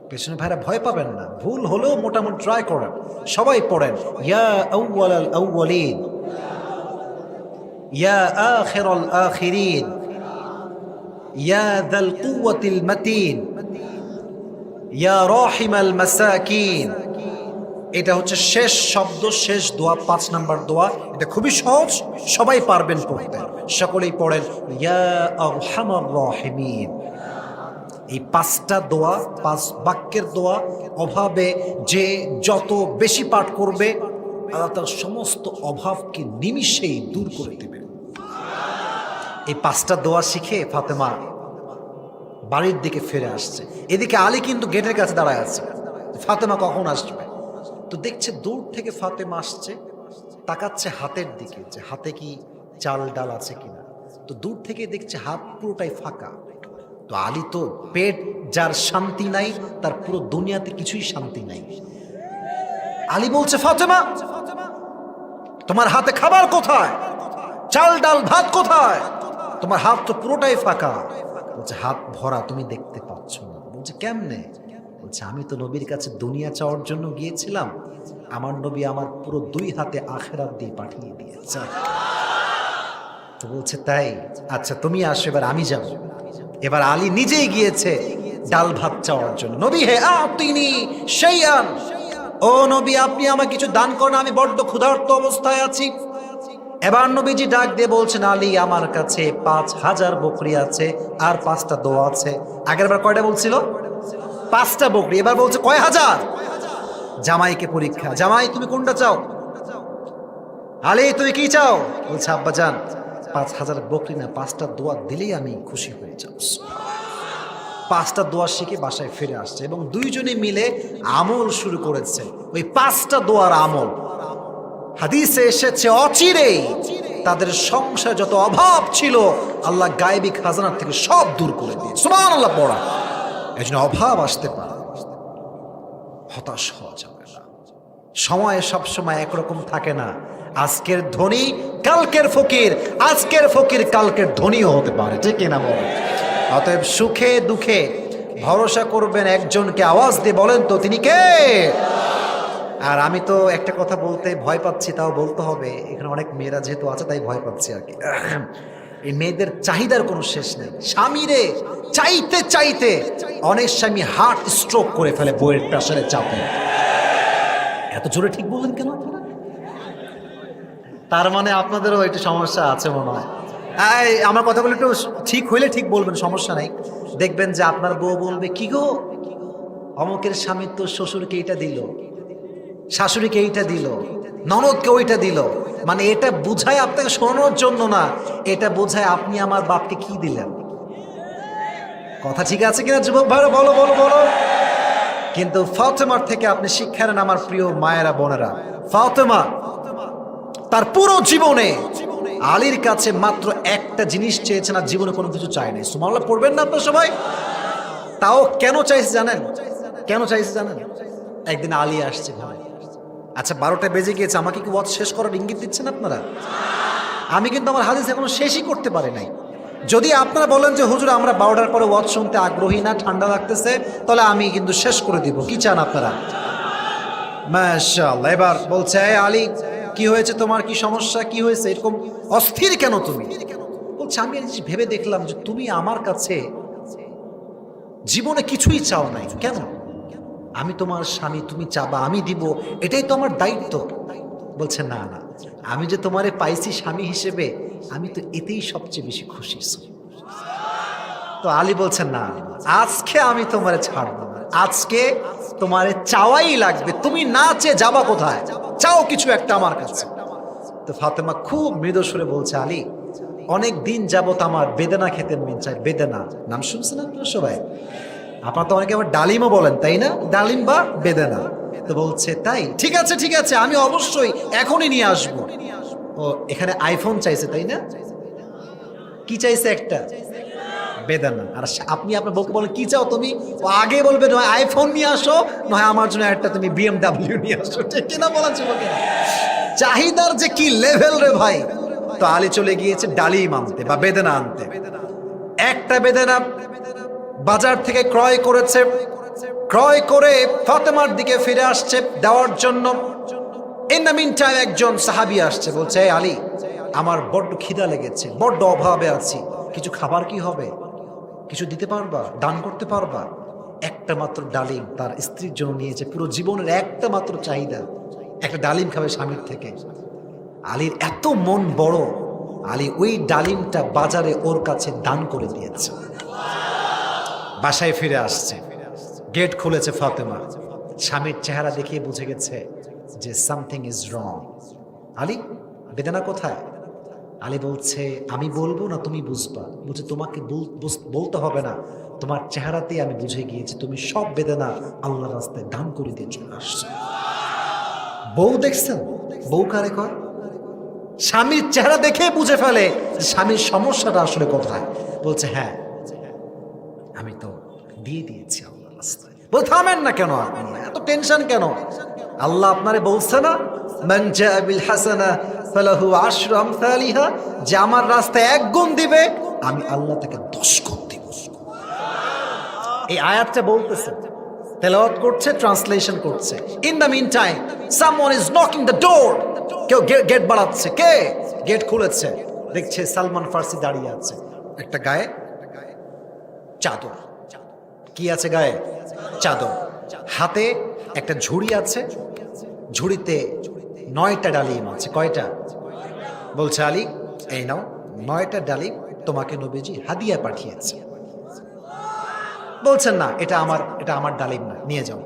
পেছনে ভাইরা ভয় পাবেন না, ভুল হলেও মোটামুটি ট্রাই করেন, সবাই পড়েন। ইয়া আউয়ালাল আউয়ালিন, ইয়া আখিরাল আখিরিন, ইয়া যাল কুওয়াতিল মাতিন, ইয়া রাহিমাল মাসাকিন। এটা হচ্ছে শেষ শব্দ, শেষ দোয়া, 5 নাম্বার দোয়া। এটা খুবই সহজ, সবাই পারবেন পড়তে, সকলেই পড়েন। ইয়া আরহামার রাহিমিন। এই 5টা দোয়া, 5 বাক্যের দোয়া, অভাবে যে যত বেশি পাঠ করবে আল্লাহ তার সমস্ত অভাবকে নিমিষেই দূর করে দেবে। এই 5টা দোয়া শিখে ফাতেমা বাড়ির দিকে ফিরে আসছে। এদিকে আলী কিন্তু গেটের কাছে দাঁড়ায় আছে, ফাতেমা কখন আসবে। তো দেখছে দূর থেকে ফাতেমা আসছে, তাকাচ্ছে হাতের দিকে যে হাতে কি চাল ডাল আছে কিনা। তো দূর থেকে দেখছে হাত পুরোটাই ফাঁকা। তো আলী তো পেট যার শান্তি নাই, তার পুরো দুনিয়াতে কিছুই শান্তি নাই। আলী বলছে, ফাতেমা তোমার হাতে খাবার কোথায়? চাল ডাল ভাত কোথায়? তোমার হাত তো পুরোটাই ফাঁকা। বলছে হাত ভরা, তুমি দেখতে পাচ্ছ না। বলছে কেমনে? বলছে আমি তো নবীর কাছে দুনিয়া চাওয়ার জন্য গিয়েছিলাম, আমার নবী আমার পুরো 2 হাতে আখেরাত দিয়ে পাঠিয়ে দিয়েছে। তো বলছে তাই, আচ্ছা তুমি আসো, এবার আমি যাব। এবার আলী নিজেই গিয়েছে ডাল ভাত চাওয়ার জন্য। নবী হে আতিনি শাইআন, ও নবী আপনি আমাকে কিছু দান করেন, আমি বড্ড ক্ষুধার্ত অবস্থায় আছি। এবার নবীজি ডাক দিয়ে বলছেন আলী আমার কাছে 5000 বকরি আছে আর 5টা দোয়া আছে। আগেরবার কয়টা বলছিল? 5টা বকরি, এবার বলছে কয় হাজার? জামাইকে পরীক্ষা, জামাই তুমি কোনটা চাও? আলী তুমি কি চাও? বলছে আব্বাজান 5000 বকরি না 5টা দোয়া দিলেই আমি খুশি হয়ে যাব। 5টা দোয়া শিখে বাসায় ফিরে আসছে এবং দুইজনে মিলে আমল শুরু করেছে, ওই 5টা দোয়ার আমল। হাদিসে এসেছে অচিরেই তাদের সংসারে যত অভাব ছিল আল্লাহ গায়েবী খাজানার থেকে সব দূর করে দিয়ে সুবহানাল্লাহ পড়া। এই জন্য অভাব আসতে পারে, হতাশ হওয়া যাবে না। সময় সবসময় একরকম থাকে না। আজকের ধনী কালকের ফকির, আজকের ফকির কালকের ধনীও হতে পারে, ঠিক কিনা বল? অতএব সুখে দুঃখে ভরসা করবেন একজনকে। আওয়াজ দিয়ে বলেন তো তিনি কে? আর আমি তো একটা কথা বলতে ভয় পাচ্ছি, তাও বলতে হবে, এখানে অনেক মেয়েরা যেহেতু আছে তাই ভয় পাচ্ছি আর কি। এই মেয়েদের চাহিদার কোনো শেষ নেই। স্বামীরে চাইতে চাইতে অনেক স্বামী হার্ট স্ট্রোক করে ফেলে বইয়ের প্রেসারে চাপে। এত জোরে ঠিক বললেন কেন আপনারা? তার মানে আপনাদেরও একটু সমস্যা আছে মনে হয়। আমার কথাগুলো একটু ঠিক হইলে ঠিক বলবেন, সমস্যা নাই। দেখবেন যে আপনার বউ বলবে কি গো অমুকের স্বামী তো শ্বশুরকে এইটা দিল, শাশুড়িকে এইটা দিল, ননদকে ওইটা দিল। মানে এটা বুঝায় আপনাকে শোনানোর জন্য না, এটা বোঝায় আপনি আমার বাপকে কি দিলেন। কথা ঠিক আছে কিনা যুবক ভাইরা? বলো বলো বলো। কিন্তু ফাতেমার থেকে আপনি শিক্ষা নেন আমার প্রিয় মায়েরা বোনেরা। ফাতেমা তার পুরো জীবনে আলীর কাছে মাত্র একটা জিনিস চেয়েছেন, আর জীবনে কোনো কিছু চায় নাই। সুবহানাল্লাহ পড়বেন না আপনার সবাই? তাও কেন চাইছে জানেন? কেন চাইছে জানেন? একদিন আলী আসছে ভাই, আচ্ছা 12টা বেজে গিয়েছে, আমাকে কি ওয়াজ শেষ করার ইঙ্গিত দিচ্ছেন আপনারা? আমি কিন্তু আমার হাদিস এখনো শেষই করতে পারি নাই। যদি আপনারা বলেন যে হুজুর আমরা 12টার পরে ওয়াজ শুনতে আগ্রহী না, ঠান্ডা লাগতেছে, তাহলে আমি কিন্তু শেষ করে দিব। কি চান আপনারা? মাশাআল্লাহ। এবার বলছে আলী কি হয়েছে তোমার, কি সমস্যা, কি হয়েছে, এরকম অস্থির কেন তুমি? বলছে আমি ভেবে দেখলাম যে তুমি আমার কাছে জীবনে কিছুই চাও নাই। কেন? আমি তোমার স্বামী, তুমি চাবা আমি দিব, এটাই তো আমার দায়িত্ব। বলছে না না, আমি যে তোমারে পাইছি স্বামী হিসেবে, আমি তো এতেই সবচেয়ে বেশি খুশি। তো আলী বলছে না, আজকে আমি তোমারে ছাড়বো না, আজকে তোমারে চাওয়াই লাগবে। তুমি না চেয়ে যাবা কোথায়? চাও কিছু একটা আমার কাছে। তো ফাতেমা খুব মৃদু সুরে বলছে আলী অনেক দিন যাবত আমার বেদানা খেতে মন চায়। বেদানা নাম শুনছেন আপনারা সবাই? আপনারা তো অনেকে আবার ডালিমও বলেন তাই না? ডালিম বা বেদানা। তো বলছে তাই, ঠিক আছে ঠিক আছে, আমি অবশ্যই এখনই নিয়ে আসবো। ও এখানে আইফোন চাইছে তাই না? কি চাইছে? একটা বেদানা। আর আপনি আপনার বউকে বলেন কি চাও তুমি, ও আগে বলবে নয় আইফোন নিয়ে আসো, নয় আমার জন্য একটা তুমি BMW নিয়ে আসো। ঠিক কিনা বলা ছিল? চাহিদার যে কি লেভেল রে ভাই। তো আলী চলে গিয়েছে ডালিম আনতে বা বেদানা আনতে। একটা বেদানা বাজার থেকে ক্রয় করেছে, ক্রয় করে ফাতেমার দিকে ফিরে আসছে দেওয়ার জন্য। ইন দ্য মিন টাইম একজন সাহাবী আসছে, বলছে আলী আমার বড্ড খিদা লেগেছে, বড্ড অভাবে আছি, কিছু খাবার কি হবে, কিছু দিতে পারবা, দান করতে পারবা? একটা মাত্র ডালিম তার স্ত্রীর জন্য নিয়েছে, পুরো জীবনের একটা মাত্র চাহিদা, একটা ডালিম খাবে স্বামীর থেকে। আলীর এত মন বড়, আলী ওই ডালিমটা বাজারে ওর কাছে দান করে দিয়েছে। বাসায় ফিরে আসছে, গেট খুলেছে ফাতেমা, স্বামীর চেহারা দেখিয়ে বুঝে গেছে যে সামথিং ইজ রং। আলী বেদনা কোথায়? আলী বলছে আমি বলবো না তুমি বুঝবা। বলছে তোমাকে বলতে হবে না, তোমার চেহারাতেই আমি বুঝে গিয়েছি তুমি সব বেদনা আল্লাহর রাস্তায় দান করে দিয়ে চলে আসছো। বউ দেখছেন? বউ কারে কয়? স্বামীর চেহারা দেখে বুঝে ফেলে স্বামীর সমস্যাটা আসলে কোথায়। বলছে হ্যাঁ আমি তো দিয়ে দিয়েছি আল্লাহর রাস্তায়। বল থামেন না কেন, আপনি এত টেনশন কেন? আল্লাহ আপনারে বলছে না মান জা বিল হাসানা ফালাহু আশরু আমসালিহা, যে আমার রাস্তায় 1 গুণ দিবে আমি আল্লাহ তাকে 10 গুণ দিব। এই আয়াতটা বলতেছে, তেলাওয়াত করছে, ট্রান্সলেশন করছে। In the mean time someone is knocking the door, কেউ গেট বাড়াচ্ছে। কে? গেট খুলেছে, দেখছে সালমান ফার্সি দাঁড়িয়ে আছে, একটা গায়ে চাদর। কি আছে গায়ে? চাদর। হাতে একটা ঝুড়ি আছে, ঝুড়িতে 9টা ডালিম আছে। কয়টা? বলছে আলী এই নাও 9টা ডালিম তোমাকে নবীজি হাদিয়া পাঠিয়েছে। বলছেন না এটা আমার ডালিম না, নিয়ে যাও।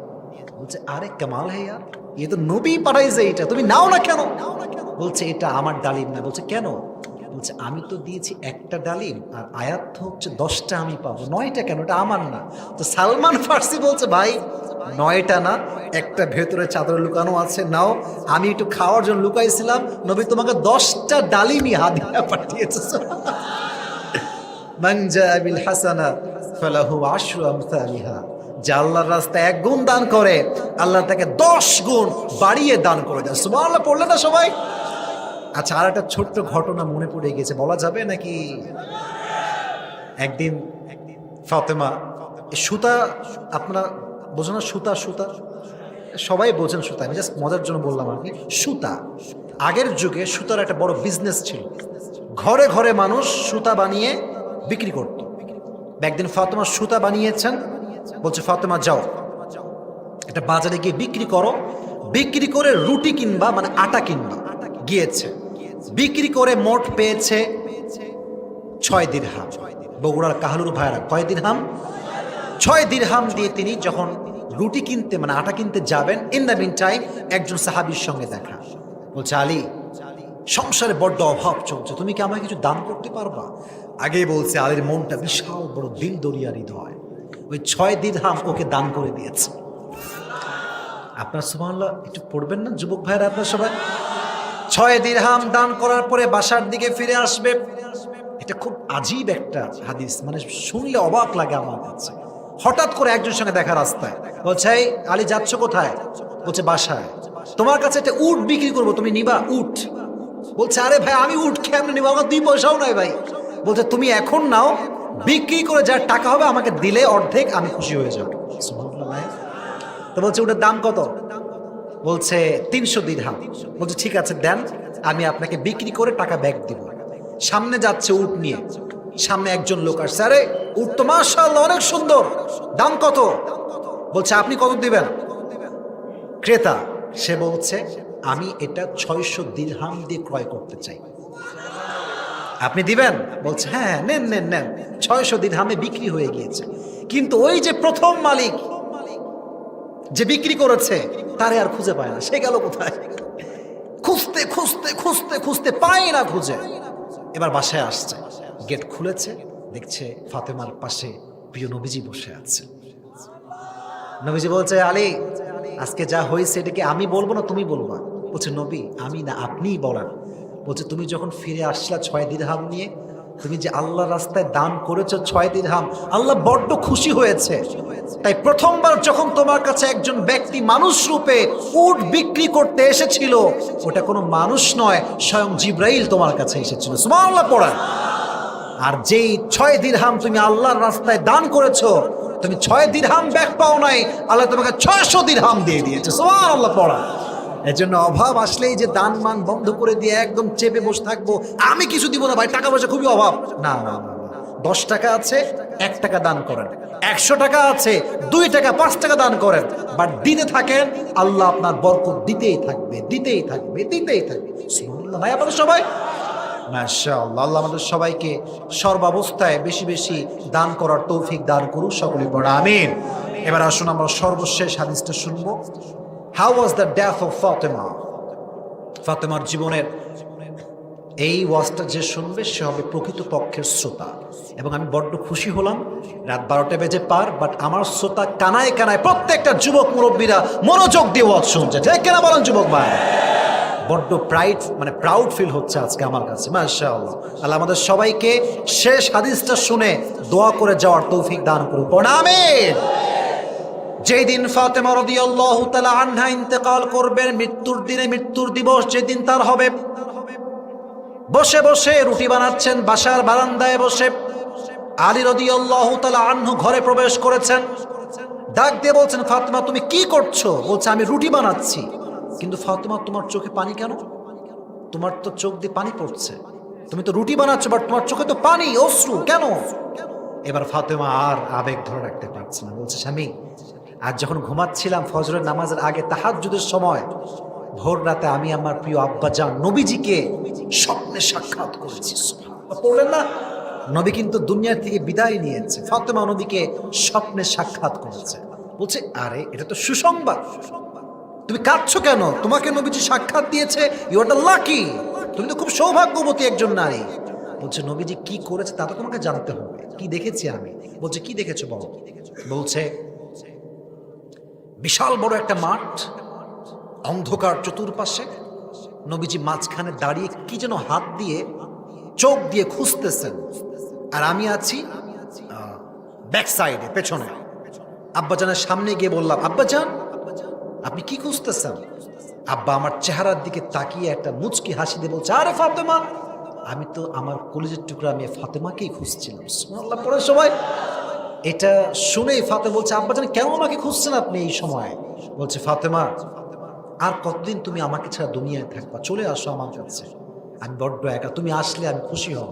বলছে আরে কামাল হে ইয়ার, এ তো নবী পাঠাইছে, এটা তুমি নাও না কেন? বলছে এটা আমার ডালিম না। বলছে কেন? বলছে আমি তো দিয়েছি একটা ডালিম, আর আয়াত তো হচ্ছে 10টা আমি পাবো, 9টা কেন? এটা আমার না। তো সালমান ফার্সি বলছে ভাই 9টা না, একটা ভেতরে চাদর লুকানো আছে, নাও। আমি একটু খাওয়ার জন্য লুকাইছিলাম, নবী তোমাকে 10টা ডালিমই হাদিয়া পাঠিয়েছে। মান জা বিল হাসানা ফালাহু আশরু আমসালিহা, যে আল্লাহর রাস্তায় 1 গুণ দান করে আল্লাহ তাকে 10 গুণ বাড়িয়ে দান করে দেয়। সুবহানাল্লাহ পড়লে না সবাই? আচ্ছা, আর একটা ছোট্ট ঘটনা মনে পড়ে গেছে, বলা যাবে নাকি? একদিন ফাতেমা, সুতা আপনারা বোঝেন না? সুতা সবাই বোঝেন সুতা, আমি জাস্ট মজার জন্য বললাম আর কি। সুতা, আগের যুগে সুতার একটা বড় বিজনেস ছিল, ঘরে ঘরে মানুষ সুতা বানিয়ে বিক্রি করত। একদিন ফাতেমা সুতা বানিয়েছেন, বলছে ফাতেমা যাও এটা বাজারে গিয়ে বিক্রি করো, বিক্রি করে রুটি কিনবা, মানে আটা কিনবা। গিয়েছে, বিক্রি করে মোট পেয়েছে 6 দিরহাম। বগুড়ার কাহালুর ভাইরা, কয় দিরহাম? 6 দিরহাম দিয়ে তিনি যখন রুটি কিনতে মানে আটা কিনতে যাবেন, ইন দ্য মিন টাইম একজন সাহাবীর সঙ্গে দেখা। বলছে আলী সংসারে বড্ড অভাব চলছে, তুমি কি আমাকে কিছু দান করতে পারবা? আগেই বলছে আলীর মনটা বিশাল বড় দিল দরিয়া হৃদয়, ওই 6 দিরহাম ওকে দান করে দিয়েছে। আপনার সুবহানাল্লাহ একটু পড়বেন না যুবক ভাইরা? আপনার সবাই 6 দিরহাম দান করার পরে বাসার দিকে ফিরে আসবে। এটা খুব আজীব একটা হাদিস, মানে শুনলে অবাক লাগে আমার কাছে। হঠাৎ করে একজনের সঙ্গে দেখা রাস্তায়, বলছে এই আলী যাচ্ছ কোথায়? বলছে বাসায়। তোমার কাছে একটা উট বিক্রি করবো, তুমি নিবা? উট। বলছে আরে ভাই আমি উট কেমনে নিবো, আমার 2 পয়সাও নাই ভাই। বলছে তুমি এখন নাও, বিক্রি করে যার টাকা হবে আমাকে দিলে অর্ধেক, আমি খুশি হয়ে যাবো। সুবহানাল্লাহ। তো বলছে ওটার দাম কত? বলছে 300 দিরহাম। বলছে ঠিক আছে দেন, আমি আপনাকে বিক্রি করে টাকা ব্যাক দিব। সামনে যাচ্ছে উট নিয়ে, সামনে একজন লোক আসছে, আরে উট তো মাশাআল্লাহ অনেক সুন্দর, দাম কত? বলছে আপনি কত দিবেন? ক্রেতা, সে বলছে আমি এটা 600 দিরহাম দিয়ে ক্রয় করতে চাই, আপনি দিবেন? বলছে হ্যাঁ নেন নেন নেন। 600 দিরহামে বিক্রি হয়ে গিয়েছে। কিন্তু ওই যে প্রথম মালিক যে বিক্রি করেছে তারে আর খুঁজে পায় না, সে গেল কোথায়? খুঁজতে খুঁজতে খুঁজতে খুঁজতে পায় না খুঁজে। এবার বাসায় আসছে, গেট খুলেছে, দেখছে ফাতেমার পাশে প্রিয় নবীজি বসে আছে। নবীজি বলছে আলী আজকে যা হয়েছে এটা কি আমি বলবো না তুমি বলবা? বলছে নবী আমি না, আপনিই বলেন। বলছে তুমি যখন ফিরে আসলা 6 দিরহাম নিয়ে, তুমি যে আল্লাহর রাস্তায় দান করেছো 6 দিরহাম, আল্লাহ বড্ড খুশি হয়েছে। তাই প্রথমবার যখন তোমার কাছে একজন ব্যক্তি মানুষ রূপে উট বিক্রি করতে এসেছিল, ওটা কোনো মানুষ নয়, স্বয়ং জিব্রাইল তোমার কাছে এসেছিল। সুবহানাল্লাহ পড়া। আর যেই 6 দিরহাম তুমি আল্লাহর রাস্তায় দান করেছো, তুমি 6 দিরহাম ব্যাক পাও নাই, আল্লাহ তোমাকে 600 দিরহাম দিয়ে দিয়েছে। সুবহানাল্লাহ পড়া। এজন্য অভাব আসলেই যে দান মান বন্ধ করে দিয়ে একদম চেপে বসে থাকবো, আমি কিছু দিব না ভাই, টাকা পয়সা খুবই অভাব, না না না। 10 টাকা আছে 1 টাকা দান করেন, 100 টাকা আছে 2 টাকা 5 টাকা দান করেন, বাট দিতে থাকেন, আল্লাহ আপনার বরকত দিতেই থাকবে দিতেই থাকবে দিতেই থাকবে। সুবহানাল্লাহ। ভাই আপনাদের সবাই মাশাআল্লাহ, আল্লাহ আমাদের সবাইকে সর্বাবস্থায় বেশি বেশি দান করার তৌফিক দান করুন, সকলে পড়া আমিন। এবার আসুন আমরা সর্বশেষ হাদিসটা শুনবো। How was the death of Fatima? ফাতেমার জীবনের এই ওয়াজটা যে শুনবে সে হবে প্রকৃত পক্ষের শ্রোতা। এবং আমি বড্ড খুশি হলাম, রাত 12টা বেজে পার, বাট আমার শ্রোতা কানায় কানায় প্রত্যেকটা যুবক মুরব্বীরা মনোযোগ দিয়ে ওয়াজ শুনছে, ঠিক কিনা বলেন যুবক ভাই? বড্ড প্রাউড ফিল হচ্ছে আজকে আমার কাছে। মাশাআল্লাহ, আল্লাহ আমাদের সবাইকে শেষ হাদিসটা শুনে দোয়া করে যাওয়ার তৌফিক দান করুন, আমিন। যেই দিন ফাতেমা রাদিয়াল্লাহু তাআলা আনহা ইন্তেকাল করবেন, মৃত্যুর দিনে, মৃত্যুর দিবস যেদিন তার হবে, বসে বসে রুটি বানাচ্ছেন বাসার বারান্দায় বসে। আলী রাদিয়াল্লাহু তাআলা আনহু ঘরে প্রবেশ করেছেন, ডাক দিয়ে বলছেন, ফাতেমা তুমি কি করছো? বলছে আমি রুটি বানাচ্ছি। কিন্তু ফাতেমা তোমার চোখে পানি কেন? তোমার তো চোখ দিয়ে পানি পড়ছে, তুমি তো রুটি বানাচ্ছো বাট তোমার চোখে তো পানি, অশ্রু কেন? এবার ফাতেমা আর আবেগ ধরে রাখতে পারছে না, বলছে স্বামী আজ যখন ঘুমাচ্ছিলাম ফজরের নামাজের আগে তাহাজ্জুদের সময় ভোর রাতে আমি আমার প্রিয় আব্বাজান নবীজিকে স্বপ্নে সাক্ষাৎ করেছি। সুবহানাল্লাহ, পড়লেন না? নবী কিন্তু দুনিয়ার থেকে বিদায় নিয়েছে, ফাতেমা নবীকে স্বপ্নে সাক্ষাৎ করেছে। বলছে আরে এটা তো সুসংবাদ, তুমি কাঁদছো কেন? তোমাকে নবীজি সাক্ষাৎ দিয়েছে, ইউ আর দ্য লাকি, তুমি তো খুব সৌভাগ্যবতী একজন নারী। বলছে নবীজি কি করেছে তা তো তোমাকে জানতে হবে, কি দেখেছি আমি? বলছে কি দেখেছো বলো। বলছে বিশাল বড় একটা মাঠ, অন্ধকার চতুর্পাশে, নবীজি মাঝখানে দাঁড়িয়ে কি যেন হাত দিয়ে চোখ দিয়ে খুঁজতেছেন, আর আমি আছি ব্যাক সাইডে পেছনে। আব্বাজানের সামনে গিয়ে বললাম, আব্বাজান আপনি কি খুঁজতেছেন? আব্বা আমার চেহারার দিকে তাকিয়ে একটা মুচকি হাসি দিয়ে বলছে, আরে ফাতেমা, আমি তো আমার কলিজের টুকরা মেয়ে ফাতেমাকেই খুঁজছিলাম। সুবহানাল্লাহ পড়ে সবাই। এটা শুনেই ফাতেমা বলছে, আব্বাজান কেন আমাকে খুঁজছেন আপনি এই সময়? বলছে ফাতেমা আর কতদিন তুমি আমাকে ছাড়া দুনিয়ায় থাকবা, চলে আসো আমার কাছে, আমি বড্ড একা, তুমি আসলে আমি খুশি হব।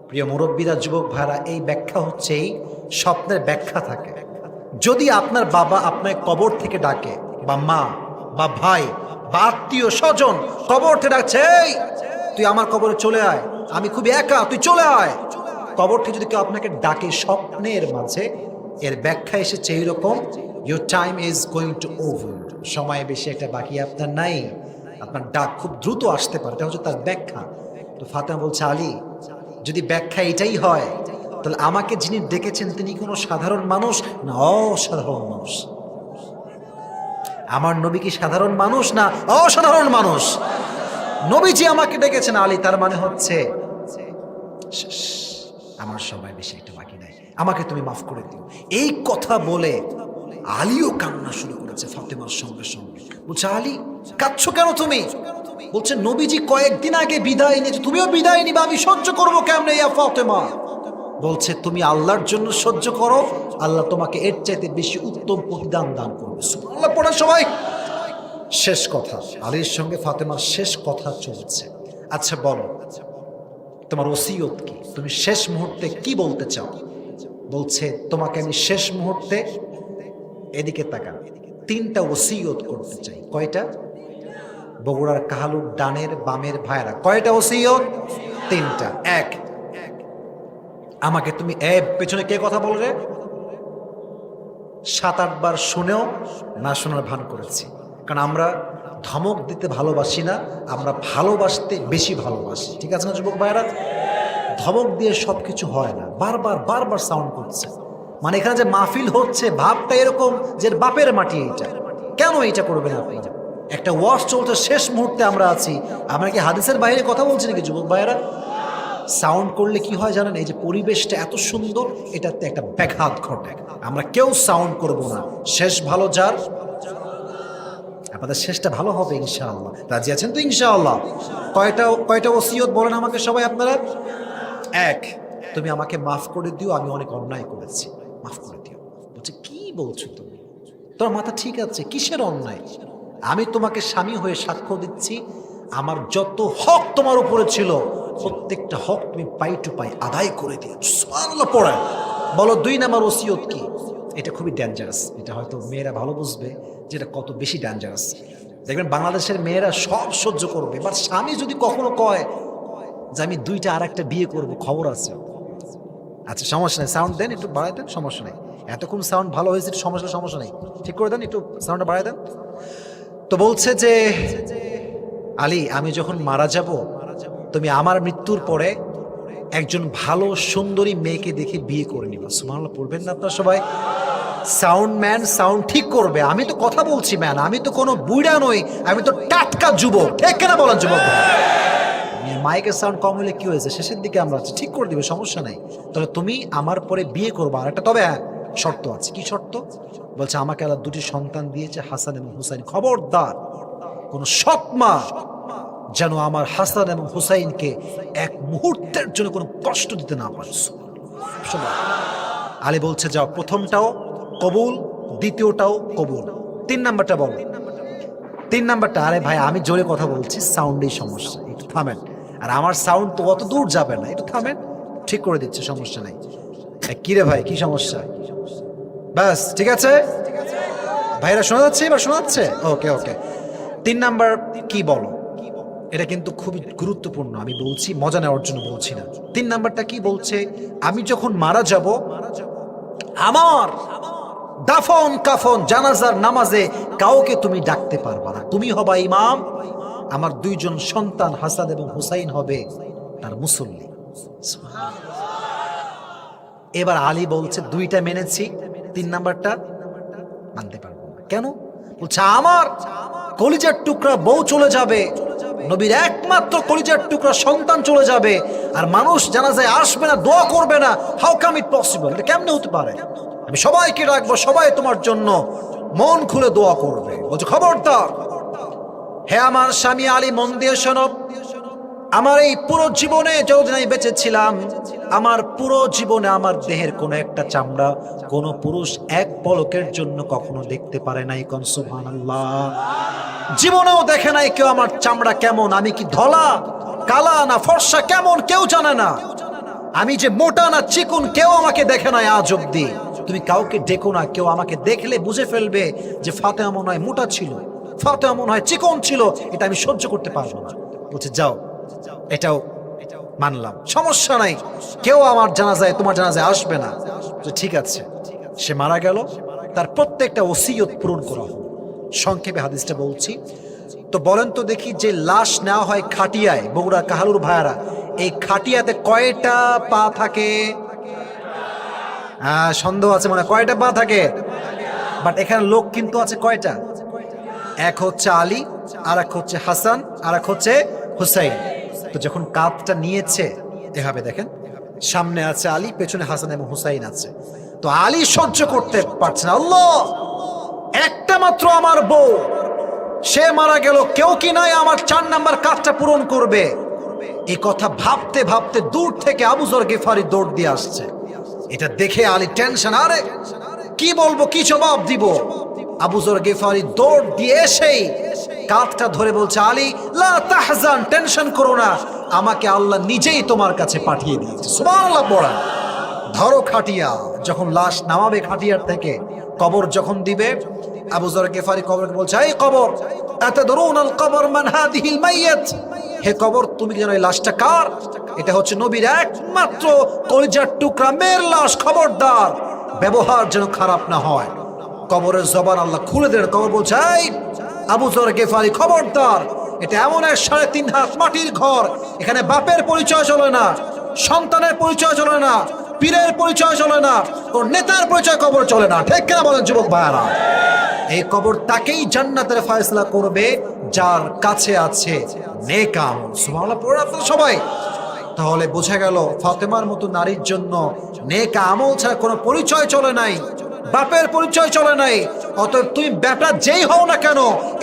প্রিয় মুরব্বীরা, যুবক ভাইরা, এই ব্যাখ্যা হচ্ছে এই স্বপ্নের ব্যাখ্যা থাকে। যদি আপনার বাবা আপনার কবর থেকে ডাকে, বা মা বা ভাই বা আত্মীয় স্বজন কবর থেকে ডাকছে, এই তুই আমার কবরে চলে আয়, আমি খুবই একা, তুই চলে আয়, কবর থেকে যদি কেউ আপনাকে ডাকে স্বপ্নের মাঝে, এর ব্যাখ্যা এসেছে এইরকম, your time is going to over, সময় বেশি একটা বাকি আপনার নাই, আপনার ডাক খুব দ্রুত আসতে পারে, এটা হচ্ছে তার ব্যাখ্যা। তো ফাতেমা বলছে, আলী যদি ব্যাখ্যা এটাই হয় তাহলে আমাকে যিনি ডেকেছেন তিনি কোনো সাধারণ মানুষ না অসাধারণ মানুষ? আমার নবী কি সাধারণ মানুষ না অসাধারণ মানুষ? নবীজি আমাকে ডেকেছেন আলী, তার মানে হচ্ছে আমার সময় বেশি একটা বাকি নাই, আমাকে তুমি মাফ করে দিও। এই কথা বলে আলীও কান্না শুরু করেছে ফাতেমার সঙ্গে সঙ্গে। বলছে আলী কাঁদছো কেন তুমি? বলছে নবীজি কয়েকদিন আগে বিদায় নিয়েছে, তুমিও বিদায় নিবা, আমি সহ্য করবো কেমনে ইয়া ফাতেমা? বলছে তুমি আল্লাহর জন্য সহ্য করো, আল্লাহ তোমাকে এর চাইতে বেশি উত্তম প্রতিদান দান করবে। সুবহানাল্লাহ পড়া সবাই। শেষ কথা, আলীর সঙ্গে ফাতেমার শেষ কথা চলছে। আচ্ছা বলো তোমার ওসিয়ত কি, তুমি শেষ মুহূর্তে কি বলতে চাও? বলছে তোমাকে আমি শেষ মুহূর্তে, এদিকে তাকান, 3টা ওসিয়ত করতে চাই। কয়টা? বগুড়ার কাহালুর ডানের বামের ভাইরা, কয়টা ওসিয়ত? 3টা। এক, আমাকে তুমি পেছনে কে কথা বলবে 7-8 বার শুনেও না শোনার ভান করেছি, কারণ আমরা ধমক দিতে ভালোবাসি না, আমরা ভালোবাসতে বেশি ভালোবাসি। ঠিক আছে না যুবক ভাইরা? ধমক দিয়ে সব কিছু হয় না, বারবার বারবার সাউন্ড করছে, মানে এখানে যে মাহফিল হচ্ছে ভাবটা এরকম যে বাপের মাটি, এইটা কেন এইটা করবেন আপনি? একটা ওয়াশ চলছে, শেষ মুহূর্তে আমরা আছি, আমরা কি হাদিসের বাইরে কথা বলছি নাকি যুবক ভাইরা? সাউন্ড করলে কি হয় জানেন? এই যে পরিবেশটা এত সুন্দর, এটাতে একটা ব্যাঘাত ঘটে। আমরা কেউ সাউন্ড করব না, শেষ ভালো যার, আপনাদের শেষটা ভালো হবে ইনশাআল্লাহ। রাজি আছেন তো ইনশাআল্লাহ? কয়টা ওসিয়ত বলেন আমাকে সবাই আপনারা? এক, তুমি আমাকে মাফ করে দিও, আমি অনেক অন্যায় করেছি, মাফ করে দিও। বলছে কি বলছো তুমি? তোমার মাথা ঠিক আছে? কিসের অন্যায়? আমি তোমাকে স্বামী হয়ে সাক্ষ্য দিচ্ছি, আমার যত হক তোমার উপরে ছিল প্রত্যেকটা হক তুমি পাই টু পাই আদায় করে দিও। সুবহানাল্লাহ পড়ে। বলো 2 নাম্বার ওসিয়ত কি? এটা খুবই ডেঞ্জারাস, এটা হয়তো মেয়েরা ভালো বুঝবে যেটা কত বেশি ডেঞ্জারাস। দেখবেন বাংলাদেশের মেয়েরা সব সহ্য করবে, এবার স্বামী যদি কখনো কয় যে আমি 2টা আর একটা বিয়ে করব, খবর আছে। আচ্ছা সমস্যা নেই, সাউন্ড দেন, একটু বাড়াই দেন, সমস্যা নেই। এতক্ষণ সাউন্ড ভালো হয়েছে, সমস্যা নেই, ঠিক করে দেন, একটু সাউন্ডটা বাড়াই দেন। তো বলছে যে আলী আমি যখন মারা যাব, তুমি আমার মৃত্যুর পরে একজন ভালো সুন্দরী মেয়েকে দেখে বিয়ে করে নিবা। সুবহানাল্লাহ পড়বেন না আপনারা সবাই? সাউন্ড ম্যান সাউন্ড ঠিক করবে, আমি তো কথা বলছি ম্যান, আমি তো কোনো বুড়া নই, আমি তো টাটকা যুবক, ঠিক কেনা বলেন যুবক? মাইকের সাউন্ড কম হলে কি হয়েছে, শেষের দিকে আমরা আছি, ঠিক করে দিবে, সমস্যা নাই। তাহলে তুমি আমার পরে বিয়ে করবা, আর একটা তবে হ্যাঁ শর্ত আছে। কি শর্ত? বলছে আমাকে আল্লাহ 2টি সন্তান দিয়েছে, হাসান এবং হুসাইন, খবরদার কোন সৎ মা যেন আমার হাসান এবং হুসাইনকে এক মুহূর্তের জন্য কোনো কষ্ট দিতে না পারে। আলী বলছে যাও, প্রথমটাও কবুল, দ্বিতীয়টাও কবুল, 3 নাম্বারটা বলো। 3 নাম্বারটা, আরে ভাই আমি জোরে কথা বলছি, সাউন্ডেই সমস্যা, একটু থামেন। আর আমার সাউন্ড তো অত দূর যাবে না, একটু থামেন, ঠিক করে দিচ্ছে, সমস্যা নাই। কি রে ভাই, কি সমস্যা? ব্যাস ঠিক আছে ভাইরা, শোনা যাচ্ছে? এবার শোনা যাচ্ছে? ওকে ওকে। 3 নাম্বার কি বলো? এটা কিন্তু খুবই গুরুত্বপূর্ণ, আমি বলছি মজা নেওয়ার জন্য বলছি না। 3 নাম্বারটা কি বলছে? আমি যখন মারা যাব, আমার দাফন কাফন জানাজার নামাজে কাউকে তুমি ডাকতে পারবা না, তুমি হবা ইমাম, আমার 2 জন সন্তান হাসান এবং হুসাইন হবে তার মুসল্লি। এবার আলী বলছে 2টা মেনেছি, 3 নাম্বারটা মানতে পারবো না। কেন? বলছে আমার কলিজার টুকরা বউ চলে যাবে, নবীর একমাত্র কলিজার টুকরা সন্তান চলে যাবে, আর মানুষ জানাজায় আসবে না, দোয়া করবে না। How come it possible? এটা কেমনে হতে পারে? আমি সবাইকে ডাকবো, সবাই তোমার জন্য মন খুলে দোয়া করবে। বলছে খবরদার, হে আমার স্বামী আলী, মন দিয়ে শোনো, আমার এই পুরো জীবনে যতদিন আমি বেঁচে ছিলাম, আমার পুরো জীবনে আমার দেহের কোনো একটা চামড়া কোনো পুরুষ এক পলকের জন্য কখনো দেখতে পারে নাই। কোন সুবহানাল্লাহ। জীবনেও দেখে নাই কেউ আমার চামড়া কেমন, আমি কি ধলা কালা না ফর্সা কেমন কেউ জানে না, আমি যে মোটা না চিকুন কেউ আমাকে দেখে নাই আজ অব্দি। তুমি কাউকে ডেকো না, কেউ আমাকে দেখলে বুঝে ফেলবে যে ফাতেমা মনে হয় মোটা ছিল, ফাতেমা মনে হয় চিকন ছিল, এটা আমি সহ্য করতে পারবো না। বলছে যাও, এটাও মানলাম, সমস্যা নাই, কেউ আমার জানাজায় তোমার জানাজায় আসবে না। ঠিক আছে। সে মারা গেল, তার প্রত্যেকটা ওসিয়ত পূরণ করা হলো। সংক্ষেপে হাদিসটা বলছি তো, বলেন তো দেখি, যে লাশ নেওয়া হয় খাটিয়ায়, বগুড়া কাহালুর ভাইয়ারা, এই খাটিয়াতে কয়টা পা থাকে? সন্দেহ আছে মানে, কয়টা পা থাকে? বাট এখানে লোক কিন্তু আছে কয়টা? এক হচ্ছে আলী, আর এক হচ্ছে হাসান, আর এক হচ্ছে হুসাইন। তো যখন কাঁধটা নিয়েছে এভাবে দেখেন, সামনে আছে আলী, পেছনে হাসান এবং হুসাইন আছে। তো আলী সহ্য করতে পারছে না, আল্লাহ একটা মাত্র আমার বউ, সে মারা গেল, কেউ কি নাই আমার 4 নাম্বার কাজটা পূরণ করবে। এই কথা ভাবতে ভাবতে দূর থেকে আবু যর গিফারি দৌড় দিয়ে আসছে। এটা দেখে আলী টেনশন, আরে কি বলবো, কি জবাব দিব। আবু যর গিফারি দৌড় দিয়ে এসেই কাঁধটা ধরে বলছে, আলী লা তাহজান, টেনশন করো না, আমাকে আল্লাহ নিজেই তোমার কাছে পাঠিয়ে দিয়েছে। সুবহানাল্লাহ পড়া। ধরো খাটিয়া। যখন লাশ নামাবে খাটিয়ার থেকে, কবর যখন দিবে, আবু যর গিফারি কবরকে বলছে, এই কবর, আতাদরুনাল কবর মান হাদিহিল মাইয়াত, হে কবর তুমি কি জানো এই লাশটা কার? এটা হচ্ছে নবীর একমাত্র কলিজার টুকরা মেয়ের লাশ, খবরদার ব্যবহার যেন খারাপ না হয়। কবরের জবান আল্লাহ খুলে দেন। কবর বলছে, এই আবু যর গিফারি খবরদার, এটা এমন এক 3.5 হাত মাটির ঘর, এখানে বাপের পরিচয় চলে না, সন্তানের পরিচয় চলে না, পীরের পরিচয় চলে না, কোন নেতার পরিচয় কবর চলে না। ঠিক কিনা বলেন যুবক ভাইয়ারা? এই কবর তাকেই জান্নাতের ফয়সালা করবে যার কাছে আছে নেক আমল। সুবহানাল্লাহ পড়ে আপনারা সবাই। তাহলে বোঝা গেল ফাতেমার মতো নারীর জন্য নেক আমল ছাড়া কোনো পরিচয় চলে নাই, বাপের পরিচয় চলে নাই। অতএব তুমি বেটা যেই হও না কেন,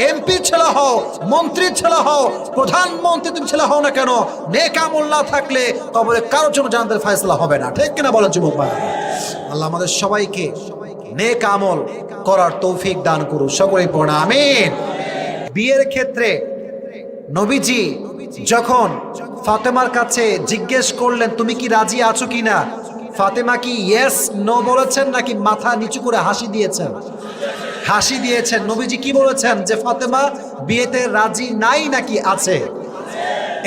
এমপি ছেলে হও, মন্ত্রীর ছেলে হও, প্রধানমন্ত্রী তুমি ছেলে হও না কেন, নেক আমল না থাকলে কবরে কারোর জন্য জান্নাতের ফয়সালা হবে না। ঠিক কিনা বলেন যুবক ভাই? আল্লাহ আমাদের সবাইকে নেক আমল করার তৌফিক দান করুন, সকলেই পড়া আমিন। বিয়ের ক্ষেত্রে নবীজি যখন ফাতেমার কাছে জিজ্ঞেস করলেন তুমি কি রাজি আছো কিনা, ফাতেমা কি ইয়েস নো বলেছেন নাকি মাথা নিচু করে হাসি দিয়েছেন? হাসি দিয়েছেন। নবীজি কি বলেছেন যে ফাতেমা বিয়েতে রাজি নাই নাকি আছে?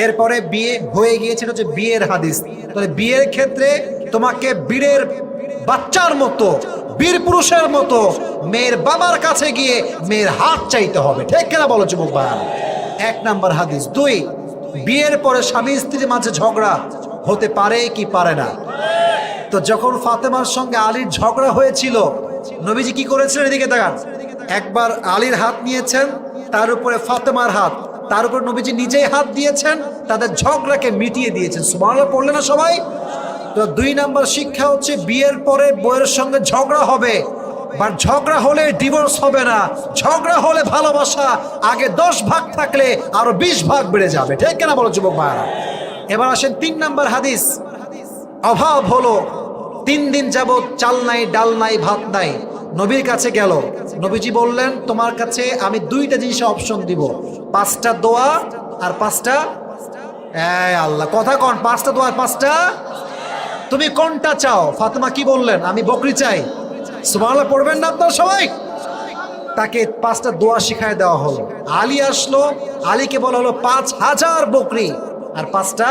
এরপরে বিয়ে হয়ে গিয়েছিল, যে বিয়ের হাদিস। তাহলে বিয়ের ক্ষেত্রে তোমাকে বীরের বাচ্চার মতো, বীর পুরুষের মতো মেয়ের বাবার কাছে গিয়ে মেয়ের হাত চাইতে হবে। ঠিক কিনা বলো যুবক ভাই? 1 নাম্বার হাদিস। 2, বিয়ের পরে স্বামী স্ত্রীর মাঝে ঝগড়া হতে পারে কি পারে না? তো যখন ফাতেমার সঙ্গে আলীর ঝগড়া হয়েছিল, নবীজি কি করেছিলেন? এদিকে তাকান। একবার আলীর হাত নিয়েছেন, তার উপরে ফাতেমার হাত, তার উপর নবীজি নিজেই হাত দিয়েছেন, তাদের ঝগড়াকে মিটিয়ে দিয়েছেন। সুবহানাল্লাহ পড়লেন না সবাই? তো 2 নাম্বার শিক্ষা হচ্ছে, বিয়ের পরে বউয়ের সঙ্গে ঝগড়া হবে, বাট ঝগড়া হলে ডিভোর্স হবে না, ঝগড়া হলে ভালোবাসা আগে 10 ভাগ থাকলে আরো 20 ভাগ বেড়ে যাবে। ঠিক কিনা বলো যুবক ভাইরা? এবার আসেন 3 নাম্বার হাদিস। অভাব হলো, 3 দিন যাবত চাল নাই, ডাল নাই, ভাত নাই। নবীর কাছে গেল, নবীজি বললেন তোমার কাছে আমি 2টা জিনিসের অপশন দিব, 5টা দোয়া আর 5টা আল্লাহ কথা কন, 5টা দোয়া আর 5টা, তুমি কোনটা চাও? ফাতেমা কি বললেন? আমি বকরি চাই। সুবহানাল্লাহ পড়বেন না আপনারা সবাই? তাকে 5টা দোয়া শিখায় দেওয়া হলো। আলী আসলো, আলীকে বলা হলো 5000 বকরি আর 5টা,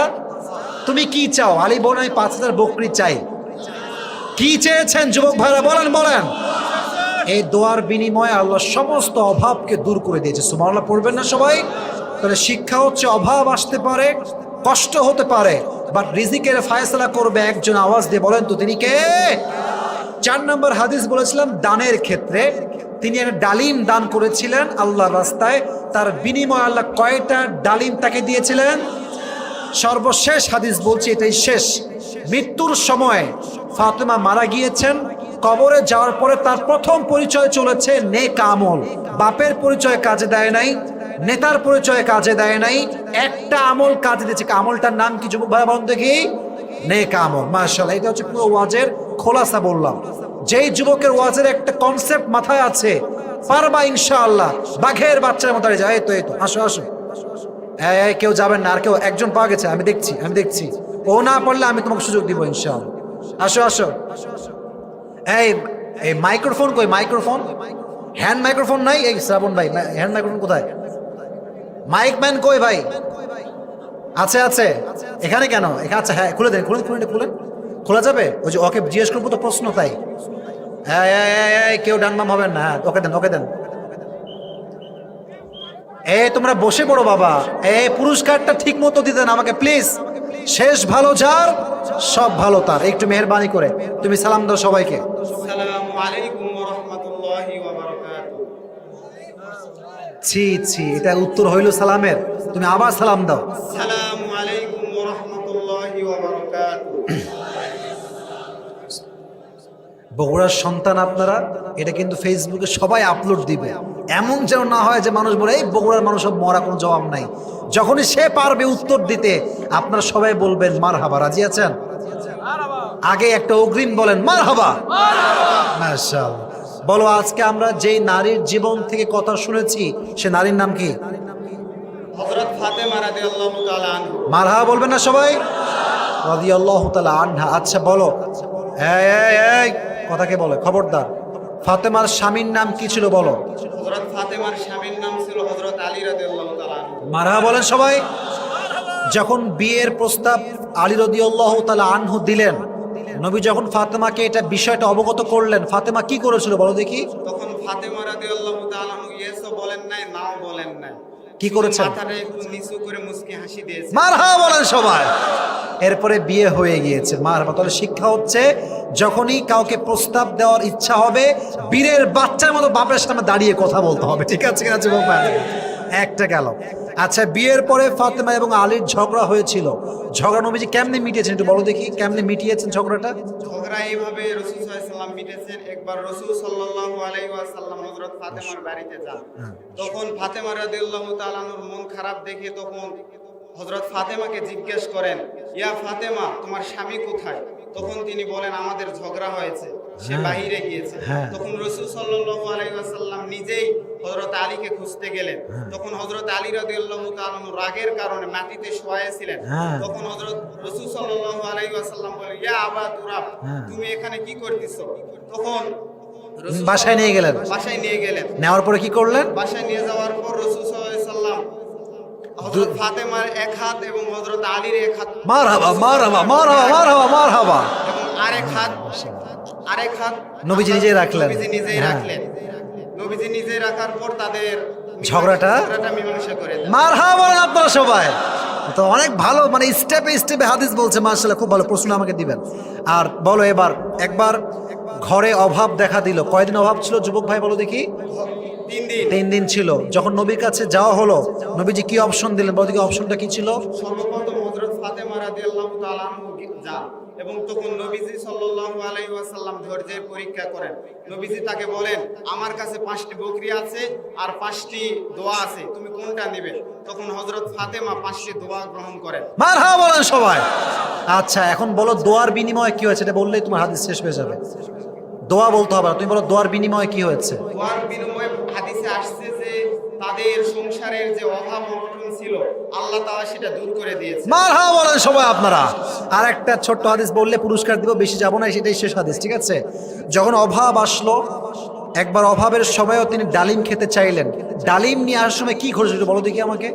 তুমি কি চাও? আলী বলেন আমি 5000 বকরি চাই। কি চেয়েছেন যুবক ভাইরা? বলেন বলেন। এই দোয়ার বিনিময়ে আল্লাহ সমস্ত অভাবকে দূর করে দিয়েছে। সুবহানাল্লাহ পড়বেন না সবাই? তাহলে শিক্ষা হচ্ছে অভাব আসতে পারে, কষ্ট হতে পারে, বাট রিজিকের ফায়সালা করবে একজন। আওয়াজ দিয়ে বলেন তো তিনি কে? 4 নম্বর হাদিস বলেছিলাম দানের ক্ষেত্রে, তিনি একটা ডালিম দান করেছিলেন আল্লাহর রাস্তায়, তার বিনিময়ে আল্লাহ কয়টা ডালিম তাকে দিয়েছিলেন? সর্বশেষ হাদিস বলছি, এটাই শেষ। মৃত্যুর সময় ফাতেমা মারা গিয়েছেন, কবরে যাওয়ার পরে তার প্রথম পরিচয় চলেছে নেক আমল। বাপের পরিচয় কাজে দেয় নাই, নেতার পরিচয় কাজে দেয় নাই, একটা আমল কাজে দিয়েছে। আমলটার নাম কি যুবক ভাই বলেন দেখি? নেক আমল। মাশাআল্লাহ, এটা হচ্ছে পুরো ওয়াজের খোলাসা বললাম। যেই যুবকের ওয়াজের একটা কনসেপ্ট মাথায় আছে, পারবা ইনশাআল্লাহ, বাঘের বাচ্চার মতো যায়। এই তো আসো আসো, এই কেউ যাবেন না, আর কেউ একজন পাওয়া গেছে, আমি দেখছি। ও না পড়লে আমি তোমাকে সুযোগ দিব ইনশাআল্লাহ। আসো আসো। এই মাইক্রোফোন কই? মাইক্রোফোন, হ্যান্ড মাইক্রোফোন নাই? এই শ্রাবণ ভাই, হ্যান্ড মাইক্রোফোন কোথায়? মাইক ম্যান কই ভাই? আছে এখানে কেন? এখানে আচ্ছা, হ্যাঁ খুলে দেন, খুলেন। খোলা যাবে? ওই যে ওকে জিজ্ঞেস করবো তো প্রশ্ন, তাই। কেউ ডান বাম হবেন না, ওকে দেন। তোমরা বসে পড়ো বাবা। পুরস্কারটা ঠিক মতো দিতেন আমাকে প্লিজ। শেষ ভালো যার, সব ভালো তার। একটু মেহেরবানি করে তুমি সালাম দাও সবাইকে। আসসালামু আলাইকুম ওয়া রাহমাতুল্লাহি ওয়া বারাকাতুহু। ছি, এটা উত্তর হইল সালামের? তুমি আবার সালাম দাও। আসসালামু আলাইকুম ওয়া রাহমাতুল্লাহি ওয়া বারাকাতুহু। বগুড়ার সন্তান আপনারা, এটা কিন্তু ফেসবুকে সবাই আপলোড দিবে। এমন যেন না হয় যে মানুষ বলে এই বগুড়ার মানুষ সব মরা, কোনো জবাব নাই। যখনই সে পারবে উত্তর দিতে, আপনারা সবাই বলবেন মারহাবা। রাজি আছেন? আগে একটা অগ্রিম বলেন মারহাবা। মাশাআল্লাহ। বলো, আজকে আমরা যেই নারীর জীবন থেকে কথা শুনেছি, সে নারীর নাম কি? হযরত ফাতেমা রাদিয়াল্লাহু তাআলা আনহা। মারহাবা বলবেন না সবাই? রাদিয়াল্লাহু তাআলা আনহা। আচ্ছা বলো, এই কথাকে বলে খবরদার। ফাতেমার স্বামীর নাম কি ছিল বলো? হযরত ফাতেমার স্বামীর নাম ছিল হযরত আলী রাদিয়াল্লাহু তাআলা আনহু। মারহাবা বলেন সবাই। যখন বিয়ের প্রস্তাব আলী রাদিয়াল্লাহু তাআলা আনহু দিলেন, নবী যখন ফাতেমাকে এটা বিষয়টা অবগত করলেন, ফাতেমা কি করেছিল বলো দেখি? তখন ফাতেমা রাদিয়াল্লাহু তাআলা আনহু ইয়েসও বলেন নাই, নাও বলেন নাই। কি করেছেন? মাথাটা একটু নিচু করে মুচকি হাসি দিয়েছে। মারহাবা বলেন সবাই। এরপরে বিয়ে হয়ে গিয়েছে। মারহাবা। তাহলে শিক্ষা হচ্ছে, যখনই কাউকে প্রস্তাব দেওয়ার ইচ্ছা হবে, বীরের বাচ্চার মতো বাপের সামনে দাঁড়িয়ে কথা বলতে হবে। ঠিক আছে কিনা যুবক ভাই? একটা গেল। আচ্ছা, বিয়ের পরে ফাতেমা এবং আলীর ঝগড়া হয়েছিল। ঝগড়া নবীজি কেমনে মিটিয়েছেন একটু বলো দেখি, কেমনে মিটিয়েছেন ঝগড়াটা? ঝগড়া এইভাবে রাসূল সাল্লাল্লাহু আলাইহি ওয়াসাল্লাম মিটেছেন। একবার রাসূল সাল্লাল্লাহু আলাইহি ওয়াসাল্লাম হযরত ফাতেমার বাড়িতে যান। তখন ফাতেমা রাদিয়াল্লাহু তাআলা আনহার মন খারাপ দেখে তখন হযরত ফাতেমাকে জিজ্ঞেস করেন, ইয়া ফাতেমা, তোমার স্বামী কোথায়? তখন তিনি বলেন, আমাদের ঝগড়া হয়েছে, সে বাহিরে গিয়েছে। তখন রাসূল সাল্লাল্লাহু আলাইহি ওয়াসাল্লাম নিজেই হযরত আলীকে খুঁজতে গেলেন। তখন হযরত আলী রাদিয়াল্লাহু তাআলা রাগের কারণে মাটিতে শোয়াইছিলেন। তখন হযরত রাসূল সাল্লাল্লাহু আলাইহি ওয়াসাল্লাম বলেন, ইয়া আবা তুরাব, তুমি এখানে কি করতেছো? তখন বাসায় নিয়ে গেলেন। বাসায় নিয়ে গেলেন। নেওয়ার পরে কি করলেন? বাসায় নিয়ে যাওয়ার পর রাসূল সাল্লাল্লাহু আলাইহি ওয়াসাল্লাম হযরত ফাতেমার এক হাত এবং হযরত আলীর এক হাত, মারহাবা এবং আরেক হাত নবীজি নিজেই রাখলেন। নবীজি নিজে রাখার পর তাদের ঝগড়াটা মীমাংসা করে দেন। মারহাবা বলেন আপনারা সবাই। তো অনেক ভালো, মানে স্টেপে হাদিস বলছে। মাশাআল্লাহ, খুব ভালো। প্রশ্ন আমাকে দিবেন। আর বলো, এবার একবার ঘরে অভাব দেখা দিল। কয়দিন অভাব ছিল যুবক ভাই বলো দেখি? 3 দিন ছিল। যখন নবীর কাছে যাওয়া হলো, নবীজি কি অপশন দিলেন বলো দেখি? অপশনটা কি ছিল? সর্বপ্রথম হযরত ফাতেমা রাদিয়াল্লাহু তাআলা আনহু যান এবং তখন নবীজি সাল্লাল্লাহু আলাইহি ওয়াসাল্লাম ধৈর্যের পরীক্ষা করেন। নবীজি তাকে বলেন, আমার কাছে 5টি বকরি আছে আর 5টি দোয়া আছে, তুমি কোনটা নেবে? তখন হযরত ফাতেমা 5টি দোয়া গ্রহণ করেন। মারহাবা বলেন সবাই। আচ্ছা, এখন বলো দোয়ার বিনিময়ে কি হয়েছে, এটা বললেই তোমার হাদিস শেষ হয়ে যাবে। দোয়া বলতে হবে না, তুমি বলো দোয়ার বিনিময়ে কি হয়েছে। দোয়ার বিনিময়ে হাদিসে আসছে যে তাদের সংসারের যে অভাব অনটন ছিল আল্লাহ তাআলা সেটা দূর করে দিয়েছে। মারহাবা বলেন সবাই আপনারা। আর একটা ছোট্ট হাদিস বললে পুরস্কার দিব, বেশি যাব না, সেটাই শেষ হাদিস, ঠিক আছে? যখন অভাব আসলো, একবার অভাবের সময়ও তিনি ডালিম খেতে চাইলেন। ডালিম নিয়ে আসার সময় কি ঘটেছিল বলো দেখি আমাকে।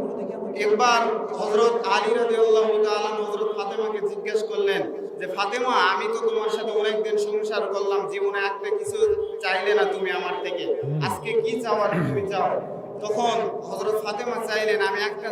একবার হযরত আলী রাদিয়াল্লাহু তাআলা হযরত ফাতেমাকে জিজ্ঞেস করলেন যে, ফাতেমা, আমি তো তোমার সাথে অনেকদিন সংসার করলাম, জীবনে একটা কিছু চাইলে না তুমি আমার থেকে, আজকে কি চাওয়ার তুমি চাও? তখন হযরত ফাতেমা চাইলেন, আমি একটা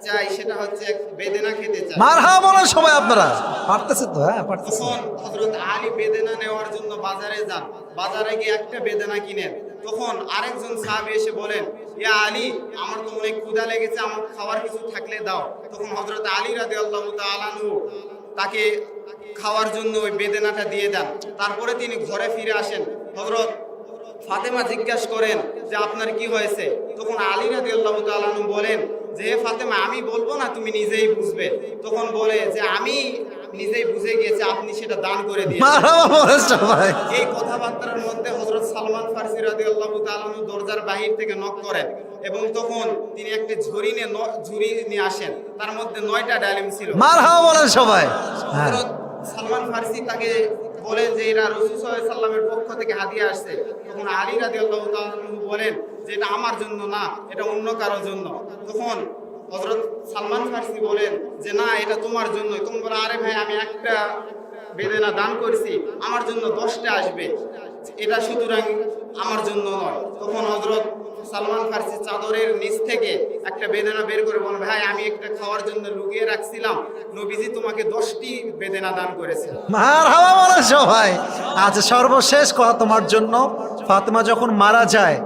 চাই, সেটা হচ্ছে এক বেদেনা খেতে চাই। মারহাবা বলেন সবাই আপনারা। পারতেছে তো? হ্যাঁ পারতেছে। তখন হযরত আলী বেদেনা নেওয়ার জন্য বাজারে যান, বাজারে গিয়ে একটা বেদেনা কিনেন। তখন আরেকজন সাহাবী এসে বলেন, ইয়া আলী, আমার তো অনেক ক্ষুধা লেগেছে, আমার খাওয়ার কিছু থাকলে দাও। তখন হযরত আলী রাদিয়াল্লাহু তাআলা আনহু তাকে খাওয়ার জন্য ওই বেদেনাটা দিয়ে দেন। তারপরে তিনি ঘরে ফিরে আসেন। হযরত ফাতেমা জিজ্ঞাসা করেন যে, আপনার কি হয়েছে? তখন আলী রাদিয়াল্লাহু তাআলা আনহু বলেন যে, হে ফাতেমা, আমি বলবো না, তুমি নিজেই বুঝবে। তখন বলে যে, আমি নিজেই বুঝে গিয়েছি, আপনি সেটা দান করে দিয়েছেন। মারহাবা বলেন সবাই। এই কথাবার্তার মধ্যে হযরত সালমান ফারসি রাদিয়াল্লাহু তাআলা আনহু দরজার বাহির থেকে নক করেন এবং তখন তিনি একটা ঝুড়ি নিয়ে আসেন, তার মধ্যে 9টা ডালিম ছিল। মারহাবা বলেন সবাই। হ্যাঁ। হযরত সালমান ফারসি তাকে বলেন যে, এরা রাসূল সাল্লাল্লাহু আলাইহি সাল্লামের পক্ষ থেকে হাদিয়া আসছে। তখন আলী রাদিয়াল্লাহু তাআলা আনহু বলেন যে, এটা আমার জন্য না, এটা অন্য কারোর জন্য। তখন হযরত সালমান ফারসি বলেন যে, না, এটা তোমার জন্যই। তখন বলে, আরে ভাই, আমি একটা বেদেনা দান করেছি, আমার জন্য 10টা আসবে, এটা সুতরাং আমার জন্য নয়। তখন হযরত সালমান ফারসি চাদরের নিচ থেকে একটা বেদেনা বের করে বলেন, ভাই, আমি একটা খাওয়ার জন্য লুকিয়ে রাখছিলাম, নবীজি তোমাকে 10টি বেদেনা দান করেছে। মারহাবা বলেন সবাই। আচ্ছা, সর্বশেষ কথা তোমার জন্য। ফাতেমা যখন মারা যায়,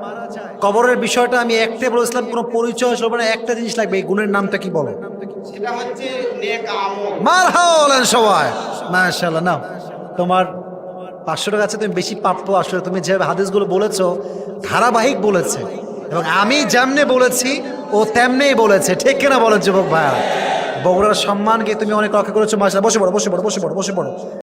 কবরের বিষয়টা আমি একটাই বলেছিলাম, কোনো পরিচয় হবে না, একটা জিনিস লাগবে, এই গুণের নামটা কি বলো? সেটা হচ্ছে নেক আমল। মারহাবা বলেন সবাই। মাশাআল্লাহ। নাও, তোমার 500 টাকা আছে, তুমি বেশি প্রাপ্য। আসলে তুমি যে হাদিসগুলো বলেছো ধারাবাহিক বলেছে, এবং আমি যেমনে বলেছি ও তেমনেই বলেছে, ঠিক কিনা বলেন যুবক ভাইয়া? বগুড়ার সম্মানকে তুমি অনেক রক্ষা করেছো। মাশাআল্লাহ। বসে পড়ো, বসে পড়ো, বসে পড়ো, বসে পড়ো।